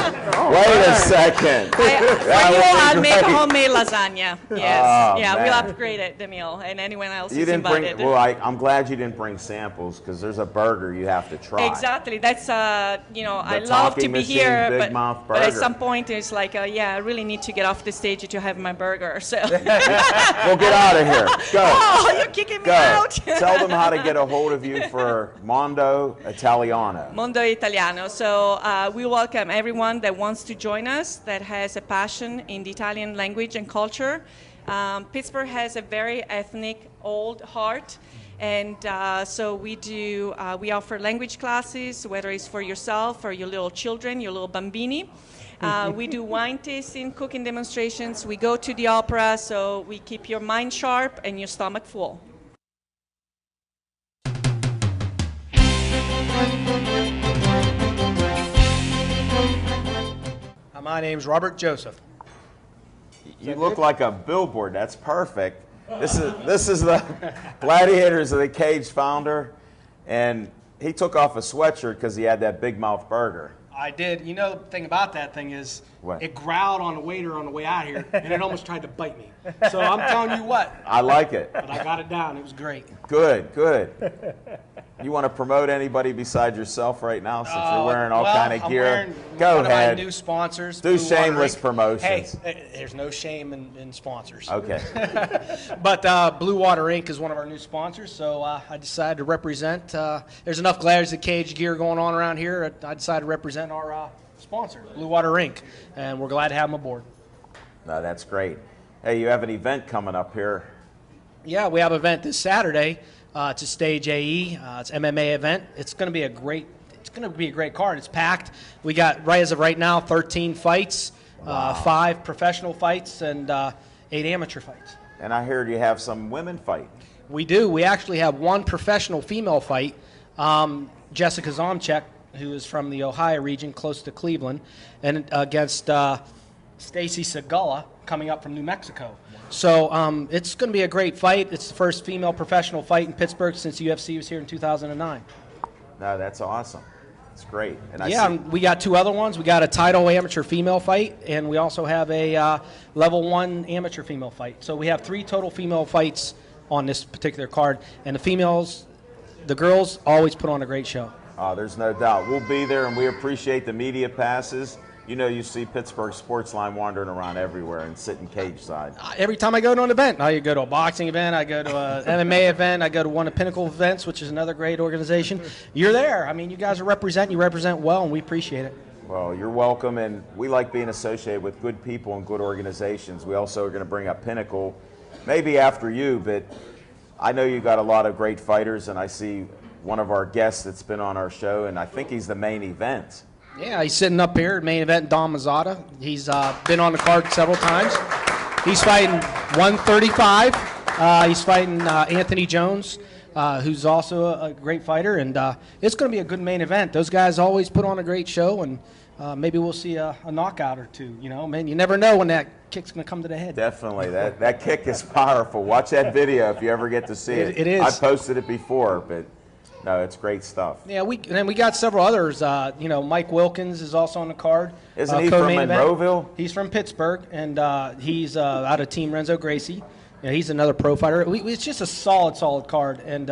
wait a second. For you, I'll make homemade lasagna. Yes, Oh, yeah, man. we'll upgrade the meal, and anyone else You is didn't bring. invited. Well, I'm glad you didn't bring samples because there's a burger you have to try. Exactly. That's I love to talking be machine, here, Big but, Mouth but at burger. some point it's like, yeah, I really need to get off the stage to have my burger. So, Well, get out of here. Go. oh, you're kicking me Go. out. Tell them how to get a hold of you for Monde Italiano. Monde Italiano. So we welcome everyone that wants to join us, that has a passion in the Italian language and culture. Pittsburgh has a very ethnic, old heart. And so we offer language classes, whether it's for yourself or your little children, your little bambini. We do wine tasting, cooking demonstrations. We go to the opera, so we keep your mind sharp and your stomach full. My name's Robert Joseph. You look like a billboard. That's perfect. This is the Gladiators of the Cage founder, and he took off a sweatshirt because he had that Big Mouth burger. I did. You know, the thing about that thing is What? it growled on the waiter on the way out here, and it almost tried to bite me. So I'm telling you what, I like it. but I got it down. It was great. Good, good. You want to promote anybody besides yourself right now since you're wearing all kind of I'm gear? wearing Go one ahead. of my new sponsors. Do Blue Water shameless Inc. promotions. Hey, there's no shame in sponsors. Okay. But Blue Water Inc. is one of our new sponsors, so I decided to represent. There's enough Gladiators of the Cage gear going on around here. I decided to represent our sponsor, Blue Water Inc., and we're glad to have them aboard. No, that's great. Hey, you have an event coming up here. Yeah, we have an event this Saturday. It's a Stage AE. It's an MMA event. It's going to be a great card. It's packed. We got, right as of right now, 13 fights, 5 professional fights, and 8 amateur fights. And I heard you have some women fighting. We do. We actually have 1 professional female fight. Jessica Zomchek, who is from the Ohio region, close to Cleveland, and against Stacy Segula, coming up from New Mexico. So it's going to be a great fight. It's the first female professional fight in Pittsburgh since UFC was here in 2009. No, that's awesome. It's great. And And we got 2 other ones. We got a title amateur female fight, and we also have a level 1 amateur female fight. So we have 3 total female fights on this particular card. And the girls always put on a great show. there's no doubt. We'll be there, and we appreciate the media passes. You know, you see Pittsburgh Sportsline wandering around everywhere and sitting cage side. Every time I go to an event, I go to a boxing event, I go to an MMA event, I go to one of Pinnacle Events, which is another great organization. You're there. I mean, you guys are representing. You represent well, and we appreciate it. Well, you're welcome, and we like being associated with good people and good organizations. We also are going to bring up Pinnacle, maybe after you, but I know you got a lot of great fighters, and I see one of our guests that's been on our show, and I think he's the main event. Yeah, he's sitting up here, main event, Dom Mazzata. He's been on the card several times. He's fighting 135. He's fighting Anthony Jones, who's also a great fighter, and it's going to be a good main event. Those guys always put on a great show, and maybe we'll see a knockout or two. You know, man, you never know when that kick's going to come to the head. Definitely, that kick is powerful. Watch that video if you ever get to see it. It is. I posted it before, but no, it's great stuff. Yeah, we got several others. You know, Mike Wilkins is also on the card. Isn't he from Monroeville? He's from Pittsburgh, and he's out of Team Renzo Gracie. Yeah, he's another pro fighter. It's just a solid card, and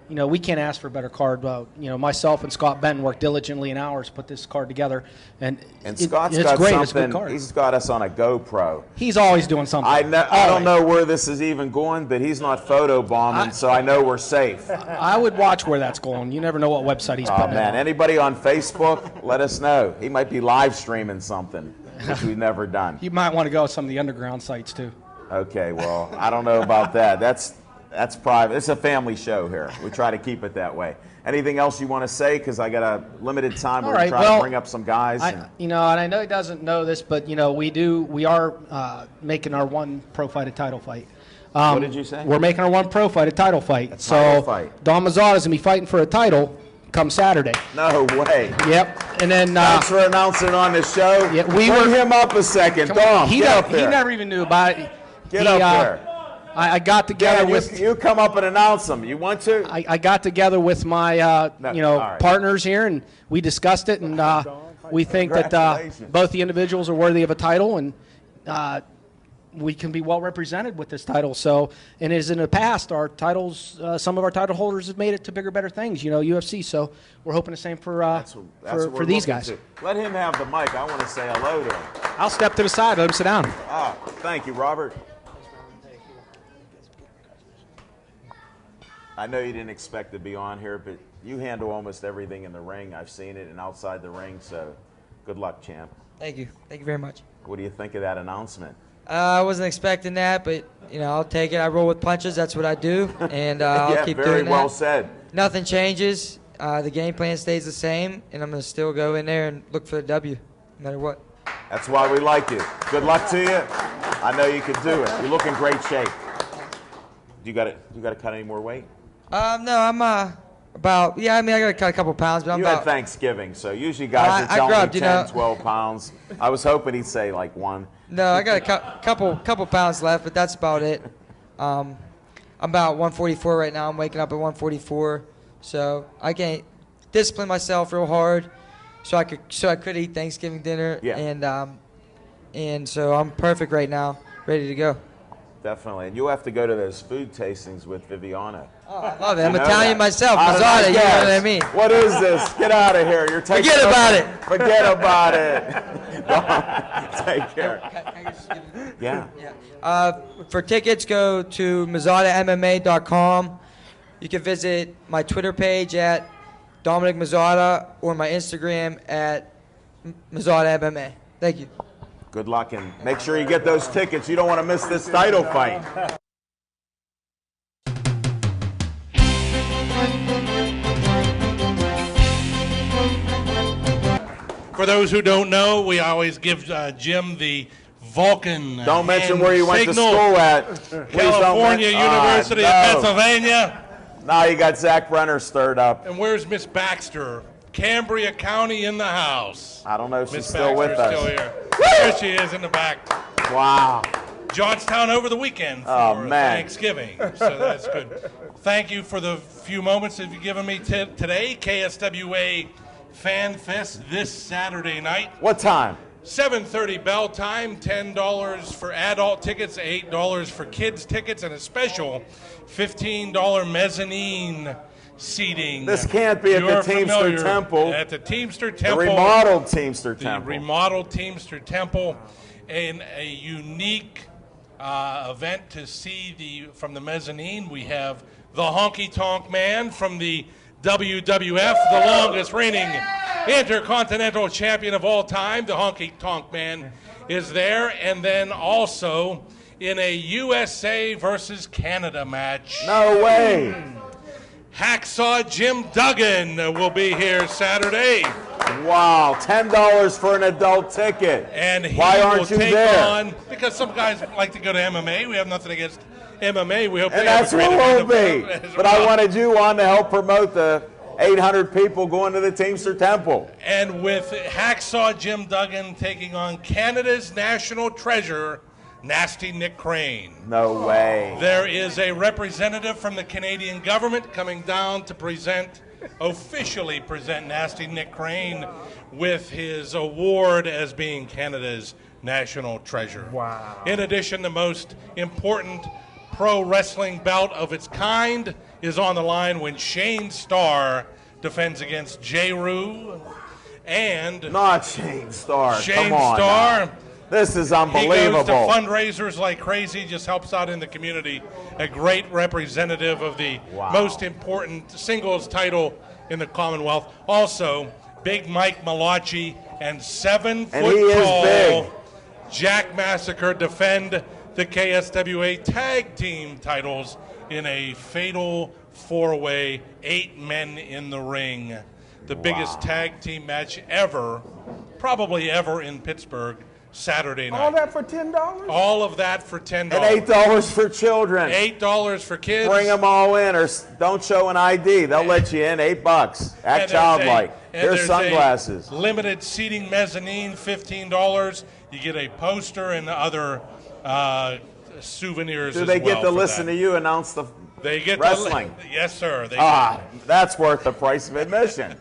you know, we can't ask for a better card. You know, myself and Scott Benton worked diligently in hours to put this card together, and Scott's it's got great. something. It's a good card. He's got us on a GoPro. He's always doing something. I don't know where this is even going, but he's not photobombing, so I know we're safe. I would watch where that's going. You never know what website he's putting it on. Anybody on Facebook, let us know. He might be live streaming something, which we've never done. You might want to go to some of the underground sites too. Okay, well, I don't know about that. That's private. It's a family show here. We try to keep it that way. Anything else you want to say? Because I got a limited time. We're going to try to bring up some guys. You know, and I know he doesn't know this, but you know, we are making our one pro fight a title fight. What did you say? We're making our one pro fight a title fight. Fight. Dom Mazzata is going to be fighting for a title come Saturday. No way. Yep. And then thanks for announcing on the show. Yeah, bring him up a second. Dom, he never even knew about it. Get up there. I got together with you. Come up and announce them. You want to? I got together with my partners here, and we discussed it, and we think that both the individuals are worthy of a title, and we can be well represented with this title. So, and as in the past, our titles, some of our title holders have made it to bigger, better things. You know, UFC. So we're hoping the same for these guys. Let him have the mic. I want to say hello to him. I'll step to the side. Let him sit down. Thank you, Robert. I know you didn't expect to be on here, but you handle almost everything in the ring. I've seen it and outside the ring, so good luck, champ. Thank you. Thank you very much. What do you think of that announcement? I wasn't expecting that, but, you know, I'll take it. I roll with punches. That's what I do, and I'll keep doing that. Very well said. Nothing changes. The game plan stays the same, and I'm going to still go in there and look for the W, no matter what. That's why we like you. Good luck to you. I know you can do it. You look in great shape. You got to cut any more weight? No, I'm I got to cut a couple pounds, but I'm had Thanksgiving, so usually guys are telling me 10, 12 pounds. I was hoping he'd say like 1. No, I got a couple pounds left, but that's about it. I'm about 144 right now. I'm waking up at 144, so I can't discipline myself real hard, so I could eat Thanksgiving dinner, and so I'm perfect right now, ready to go. Definitely, and you have to go to those food tastings with Viviana. Oh, I love it. I'm Italian myself. Mazzata, you know what I mean? What is this? Get out of here. You're taking Forget about it. Forget about it. Take care. Yeah. For tickets, go to MazzataMMA.com. You can visit my Twitter page at Dominic Mazzata or my Instagram at MazzataMMA. Thank you. Good luck, and make sure you get those tickets. You don't want to miss this title fight. For those who don't know, we always give Jim the Vulcan. Don't mention where you went to school at. California University of Pennsylvania. Now you got Zach Brenner stirred up. And where's Miss Baxter? Cambria County in the house. I don't know if she's Miss still with Baxter's us. Still here. There she is in the back. Wow. Johnstown over the weekend for Thanksgiving, so that's good. Thank you for the few moments that you've given me today. KSWA Fan Fest this Saturday night. What time? 7:30 bell time, $10 for adult tickets, $8 for kids tickets, and a special $15 mezzanine seating. This can't be at the Teamster Temple. At the Teamster Temple. The remodeled Teamster Temple. The remodeled Teamster Temple. And a unique event to see from the mezzanine. We have the Honky Tonk Man from the WWF, the longest reigning intercontinental champion of all time. The Honky Tonk Man is there. And then also in a USA versus Canada match. No way. Hacksaw Jim Duggan will be here Saturday. Wow, $10 for an adult ticket. And he Why aren't will you take there? on, because some guys like to go to MMA. We have nothing against MMA. We hope And they have that's a great what we'll event be. as But I well. wanted you on to help promote the 800 people going to the Teamster Temple. And with Hacksaw Jim Duggan taking on Canada's national treasure, Nasty Nick Crane. No way. There is a representative from the Canadian government coming down to officially present Nasty Nick Crane with his award as being Canada's national treasure. Wow. In addition, the most important pro wrestling bout of its kind is on the line when Shane Starr defends against J. Rue and Not Shane Starr. Shane Come on Starr. now. This is He unbelievable. goes to fundraisers like crazy, just helps out in the community. A great representative of the most important singles title in the Commonwealth. Also, Big Mike Malachi and 7 And he foot is tall big. Jack Massacre defend the KSWA tag team titles in a fatal 4-way, 8 men in the ring. The biggest tag team match ever, probably ever in Pittsburgh. Saturday night. All that for $10? All of that for $10. And $8 for children. $8 for kids. Bring them all in, or don't show an ID. They'll let you in. $8. Act childlike. Here's sunglasses. Limited seating mezzanine, $15. You get a poster and other souvenirs. Do as they well get to for listen that. to you announce the They get wrestling? Yes, sir. They That's worth the price of admission.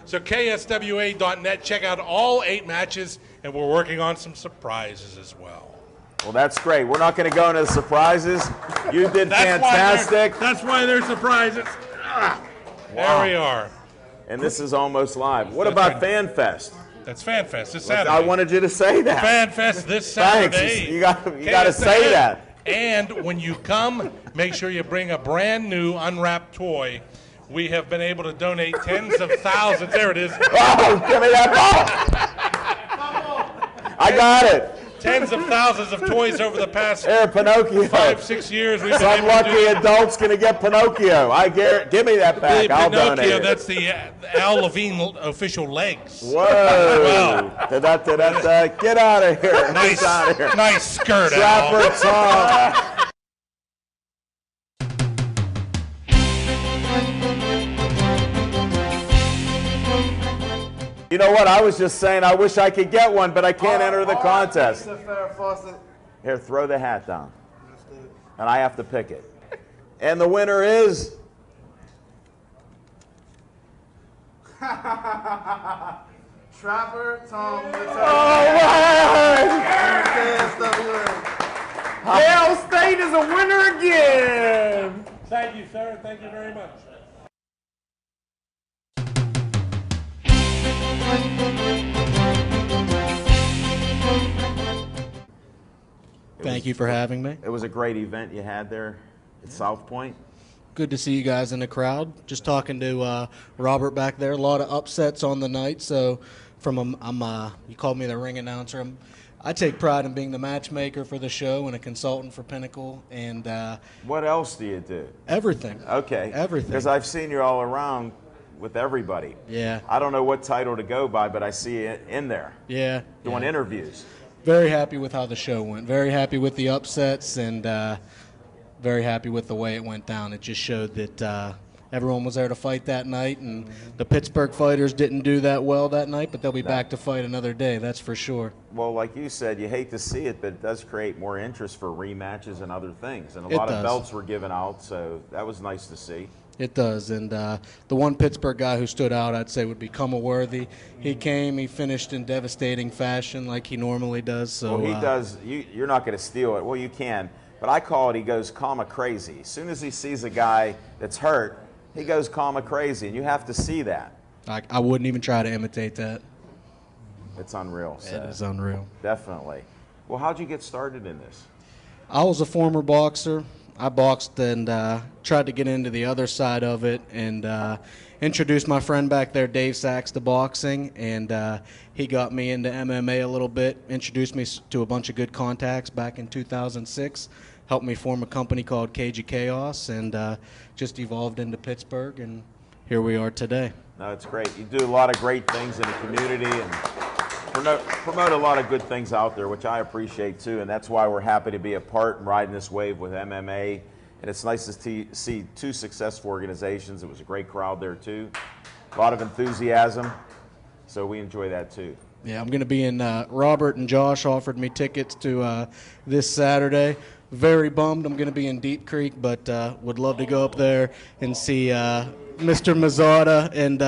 So KSWA.net. Check out all 8 matches, and we're working on some surprises as well. Well, that's great. We're not going to go into the surprises. You did fantastic. That's why they're surprises. There we are. And this is almost live. What about Fan Fest? That's FanFest this Saturday. I wanted you to say that. FanFest this Saturday. Thanks. You got to say that. And when you come, make sure you bring a brand new unwrapped toy. We have been able to donate tens of thousands. There it is. Oh, give me that ball. I got it. Tens of thousands of toys over the past There, Pinocchio. 5-6 years. We've been Some able to do lucky adult's going to get Pinocchio. Give me that back. I'll donate it. That's the Al Levine official legs. Whoa. Well. Get out of here. Nice, Get out of here. nice skirt, Al. Trapper Tom. You know what? I was just saying I wish I could get one, but I can't enter the contest. Here, throw the hat down. And I have to pick it. And the winner is... Trapper Tom. All right! Yale State is a winner again. Thank you, sir. Thank you very much. Thank you for having me. It was a great event you had there at South Point. Good to see you guys in the crowd. Just talking to Robert back there. A lot of upsets on the night. So, you called me the ring announcer. I take pride in being the matchmaker for the show and a consultant for Pinnacle. And what else do you do? Everything. Okay. Everything. Because I've seen you all around with everybody. Yeah. I don't know what title to go by, but I see you in there. Yeah. Doing interviews. Very happy with how the show went. Very happy with the upsets and very happy with the way it went down. It just showed that everyone was there to fight that night, and the Pittsburgh fighters didn't do that well that night, but they'll be back to fight another day, that's for sure. Well, like you said, you hate to see it, but it does create more interest for rematches and other things. And a lot of belts were given out, so that was nice to see. It does, and the one Pittsburgh guy who stood out, I'd say, would be Worthy. He came, he finished in devastating fashion like he normally does. So well, he does. You're not going to steal it. Well, you can, but I call it. He goes crazy. As soon as he sees a guy that's hurt, He goes comma crazy, and you have to see that. I wouldn't even try to imitate that. It's unreal. It is unreal. Definitely. Well, how'd you get started in this? I was a former boxer. I boxed and tried to get into the other side of it, and introduced my friend back there, Dave Sachs, to boxing, and he got me into MMA a little bit, introduced me to a bunch of good contacts back in 2006, helped me form a company called Cage of Chaos, and just evolved into Pittsburgh, and here we are today. No, it's great. You do a lot of great things in the community and promote a lot of good things out there, which I appreciate too, and that's why we're happy to be a part and riding this wave with MMA. And it's nice to see two successful organizations. It was a great crowd there too. A lot of enthusiasm, so we enjoy that too. Yeah, I'm going to be in, Robert and Josh offered me tickets to this Saturday. Very bummed I'm going to be in Deep Creek, but would love to go up there and see Mr. Mazzata and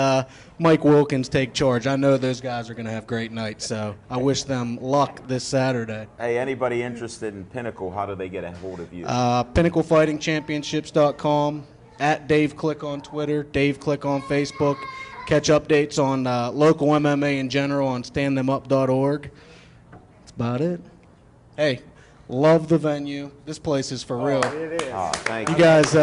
Mike Wilkins take charge. I know those guys are going to have great nights, so I wish them luck this Saturday. Hey, anybody interested in Pinnacle, how do they get a hold of you? PinnacleFightingChampionships.com, at Dave Click on Twitter, Dave Click on Facebook. Catch updates on local MMA in general on standthemup.org. That's about it. Hey, love the venue. This place is for real. It is. Oh, thank you. You guys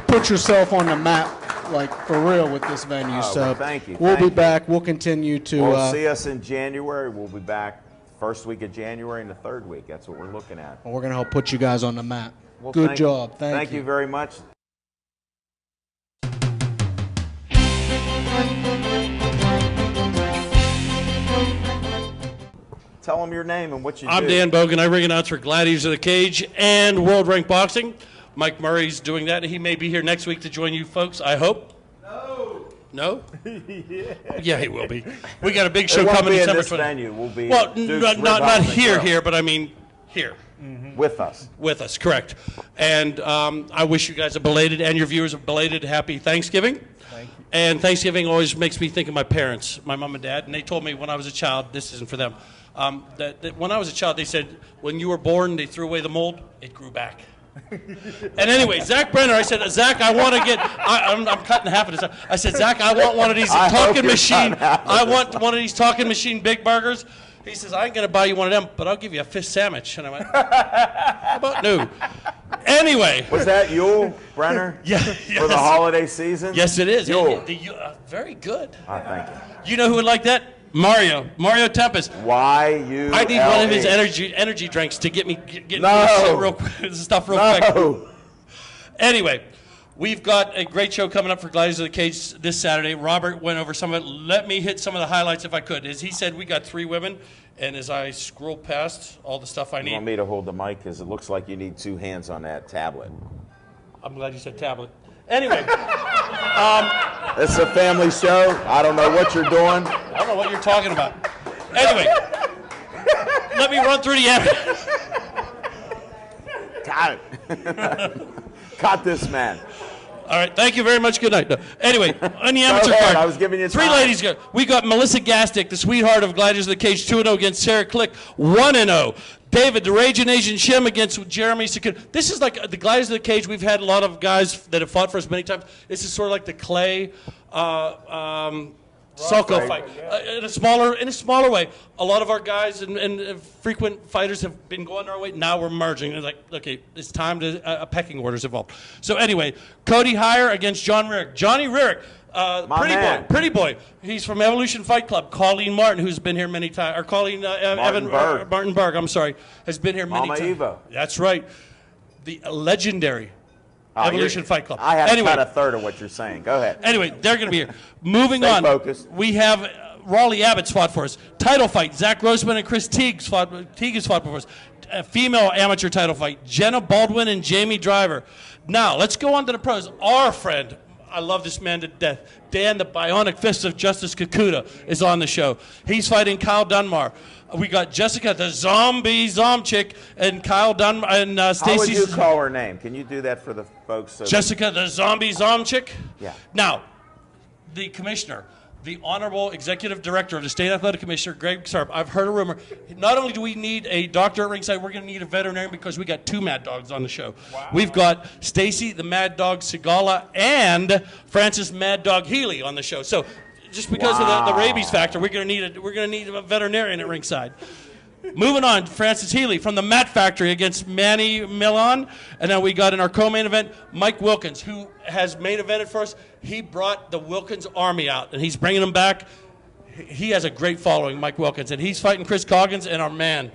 put yourself on the map, like for real, with this venue. So well, thank you. We'll be back. We'll continue to. We'll see us in January. We'll be back first week of January and the third week. That's what we're looking at. We're going to help put you guys on the map. Well, good job. Thank you very much. Tell them your name and what you do. I'm Dan Bogan. I ring announce for Gladiators of the Cage and World Rank Boxing. Mike Murray's doing that. He may be here next week to join you folks, I hope. No? Yeah, he will be. We got a big show coming in December this venue. We'll be well, not here, but I mean here. Mm-hmm. With us. With us, correct. And I wish you guys a belated, and your viewers a belated happy Thanksgiving. Thank you. And Thanksgiving always makes me think of my parents, my mom and dad, and they told me when I was a child, this isn't for them, that when I was a child, they said, when you were born, they threw away the mold, it grew back. And anyway, Zach Brenner, I said, Zach, I want to get, I'm cutting half of this. I said, Zach, I want one of these talking machine, I want one of these talking machine big burgers. He says, I ain't going to buy you one of them, but I'll give you a fish sandwich. And I went, how about no? Anyway. Was that Yule, Brenner? Yeah. Yes. For the holiday season? Yes, it is. Yule. Very good. Oh, thank you. You know who would like that? Mario Tempest. Y-U-L-E. I need one of his energy drinks to get me this stuff real quick. Anyway, we've got a great show coming up for Gladiators of the Cage this Saturday. Robert went over some of it. Let me hit some of the highlights if I could. As he said, we got 3 women, and as I scroll past all the stuff I need. You want me to hold the mic because it looks like you need 2 hands on that tablet. I'm glad you said tablet. Anyway. It's a family show. I don't know what you're doing. I don't know what you're talking about. Anyway, let me run through the evidence. Got it. Got this man. All right, thank you very much. Good night. No. Anyway, on the amateur card, I was giving you 3 time. ladies go. We got Melissa Gastick, the sweetheart of Gladiators of the Cage, 2-0 against Sarah Click, 1-0. David, the Raging Asian Shim against Jeremy Sakuna. This is like the Gladiators of the Cage. We've had a lot of guys that have fought for us many times. This is sort of like the Clay Sulco fight. In a smaller way. A lot of our guys and frequent fighters have been going our way. Now we're merging. It's like, okay, it's time to a pecking order's involved. So anyway, Cody Heyer against John Rierick. Johnny Rierick, pretty boy. He's from Evolution Fight Club. Colleen Martin, who's been here many times, or Colleen Martin Berg, I'm sorry, has been here many times. Evo. That's right. The legendary Evolution Fight Club. I haven't got a third of what you're saying. Go ahead. Anyway, they're going to be here. Moving Stay on. Focused. We have Raleigh Abbott's fought for us. Title fight. Zach Grossman and Chris Teague's fought for us. A female amateur title fight. Jenna Baldwin and Jamie Driver. Now, let's go on to the pros. Our friend, I love this man to death, Dan the Bionic Fist of Justice Kakuta is on the show. He's fighting Kyle Dunmar. We got Jessica the Zombie Zomchick and Kyle Dunmar and Stacy. How would you call her name? Can you do that for the folks? Jessica the Zombie Zomchick? Yeah. Now, the commissioner, the Honorable Executive Director of the State Athletic Commissioner, Greg Sarp. I've heard a rumor. Not only do we need a doctor at ringside, we're going to need a veterinarian because we got 2 Mad Dogs on the show. Wow. We've got Stacy the Mad Dog Segala and Francis Mad Dog Healy on the show. So just because of the rabies factor, we're going to need a veterinarian at ringside. Moving on, Francis Healy from the Mat Factory against Manny Milan. And then we got in our co-main event, Mike Wilkins, who has main evented for us. He brought the Wilkins Army out, and he's bringing them back. He has a great following, Mike Wilkins, and he's fighting Chris Coggins, and our man,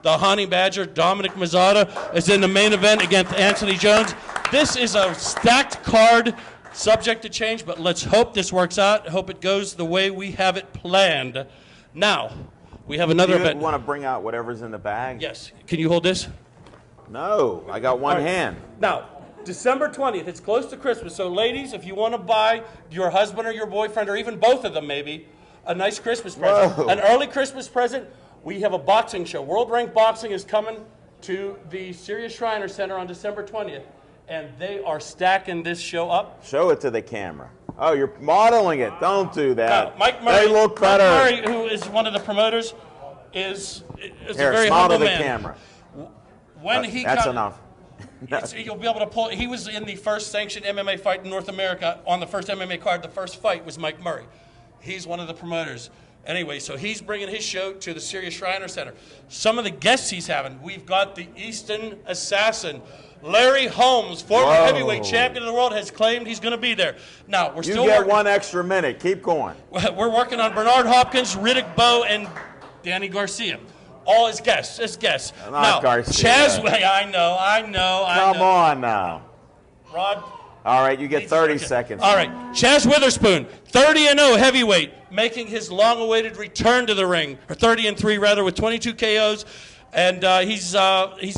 the Honey Badger, Dominic Mazzata, is in the main event against Anthony Jones. This is a stacked card, subject to change, but let's hope this works out. Hope it goes the way we have it planned. Now, we have another event. You want to bring out whatever's in the bag? Yes. Can you hold this? No, I got one hand. Now, December 20th, it's close to Christmas, so ladies, if you want to buy your husband or your boyfriend, or even both of them maybe, a nice Christmas present, Whoa. an early Christmas present, we have a boxing show. World Ranked Boxing is coming to the Sirius Shriner Center on December 20th, and they are stacking this show up. Show it to the camera. Oh, you're modeling it. Don't do that. Mike Murray, they look better. Mike Murray, who is one of the promoters, is Here, a very smile humble to the man. camera. When That's enough. You'll be able to pull. He was in the first sanctioned MMA fight in North America on the first MMA card. The first fight was Mike Murray. He's one of the promoters. Anyway, so he's bringing his show to the Sirius Shriner Center. Some of the guests he's having, we've got the Easton Assassin. Larry Holmes, former heavyweight champion of the world, has claimed he's going to be there. Now, we're still You get 1 extra minute. Keep going. We're working on Bernard Hopkins, Riddick Bowe, and Danny Garcia. All as guests. Not Garcia. Chaz, I know. Come on now. Rod. All right, you get 30 seconds. All right, Chaz Witherspoon, 30-0 heavyweight, making his long-awaited return to the ring, or 30-3 rather, with 22 KOs. And he's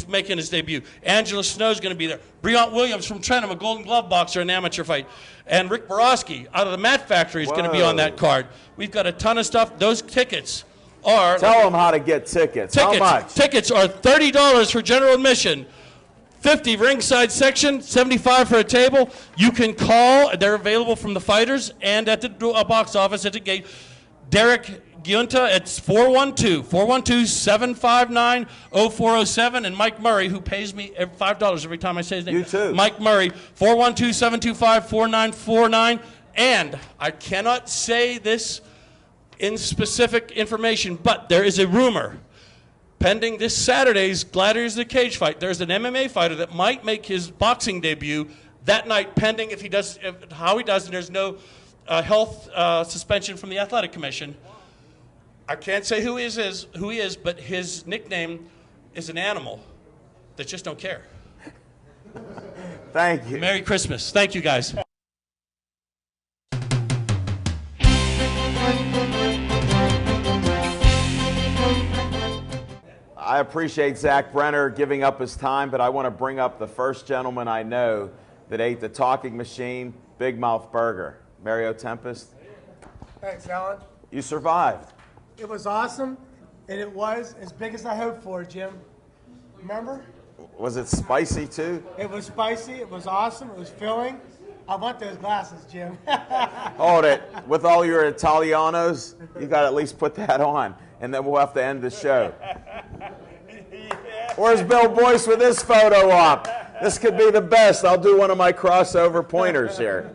making his debut. Angela Snow's going to be there. Breont Williams from Trentham, a Golden Glove boxer, an amateur fight. And Rick Borowski out of the Mat Factory is going to be on that card. We've got a ton of stuff. Those tickets are... Tell them how to get tickets. How much? Tickets are $30 for general admission. $50 ringside section, $75 for a table. You can call. They're available from the fighters and at the box office at the gate. Derek Giunta, it's 412-759-0407, and Mike Murray, who pays me $5 every time I say his name. You too. Mike Murray, 412-725-4949. And I cannot say this in specific information, but there is a rumor pending this Saturday's Gladiators in the Cage fight. There's an MMA fighter that might make his boxing debut that night, pending how he does, and there's no health suspension from the Athletic Commission. I can't say who he is, but his nickname is an animal that just don't care. Thank you. Merry Christmas. Thank you, guys. I appreciate Zach Brenner giving up his time, but I want to bring up the first gentleman I know that ate the talking machine, Big Mouth Burger. Mario Tempest. Thanks, Alan. You survived. It was awesome, and it was as big as I hoped for, Jim. Remember? Was it spicy too? It was spicy. It was awesome. It was filling. I want those glasses, Jim. Hold it. With all your Italianos, you got to at least put that on, and then we'll have to end the show. Where's Bill Boyce with this photo op? This could be the best. I'll do one of my crossover pointers here.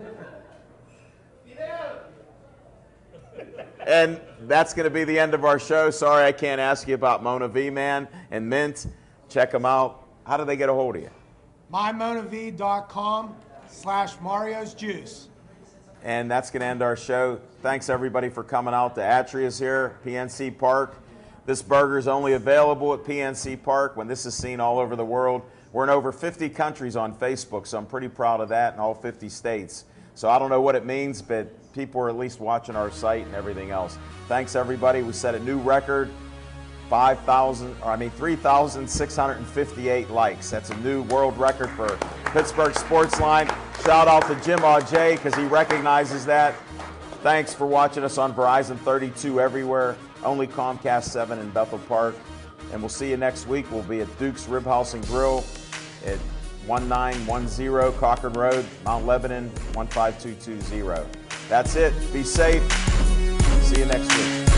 And that's going to be the end of our show. Sorry I can't ask you about Mona V Man and Mint. Check them out. How do they get a hold of you? mymonav.com/Mario's Juice. And that's going to end our show. Thanks everybody for coming out. The Atria's here, PNC Park. This burger is only available at PNC Park when this is seen all over the world. We're in over 50 countries on Facebook, so I'm pretty proud of that in all 50 states. So I don't know what it means, but people are at least watching our site and everything else. Thanks everybody. We set a new record, 3,658 likes. That's a new world record for Pittsburgh Sportsline. Shout out to Jim Auger because he recognizes that. Thanks for watching us on Verizon 32 everywhere, only Comcast 7 in Bethel Park. And we'll see you next week. We'll be at Duke's Rib House and Grill at 1910 Cochran Road, Mount Lebanon, 15220. That's it. Be safe. See you next week.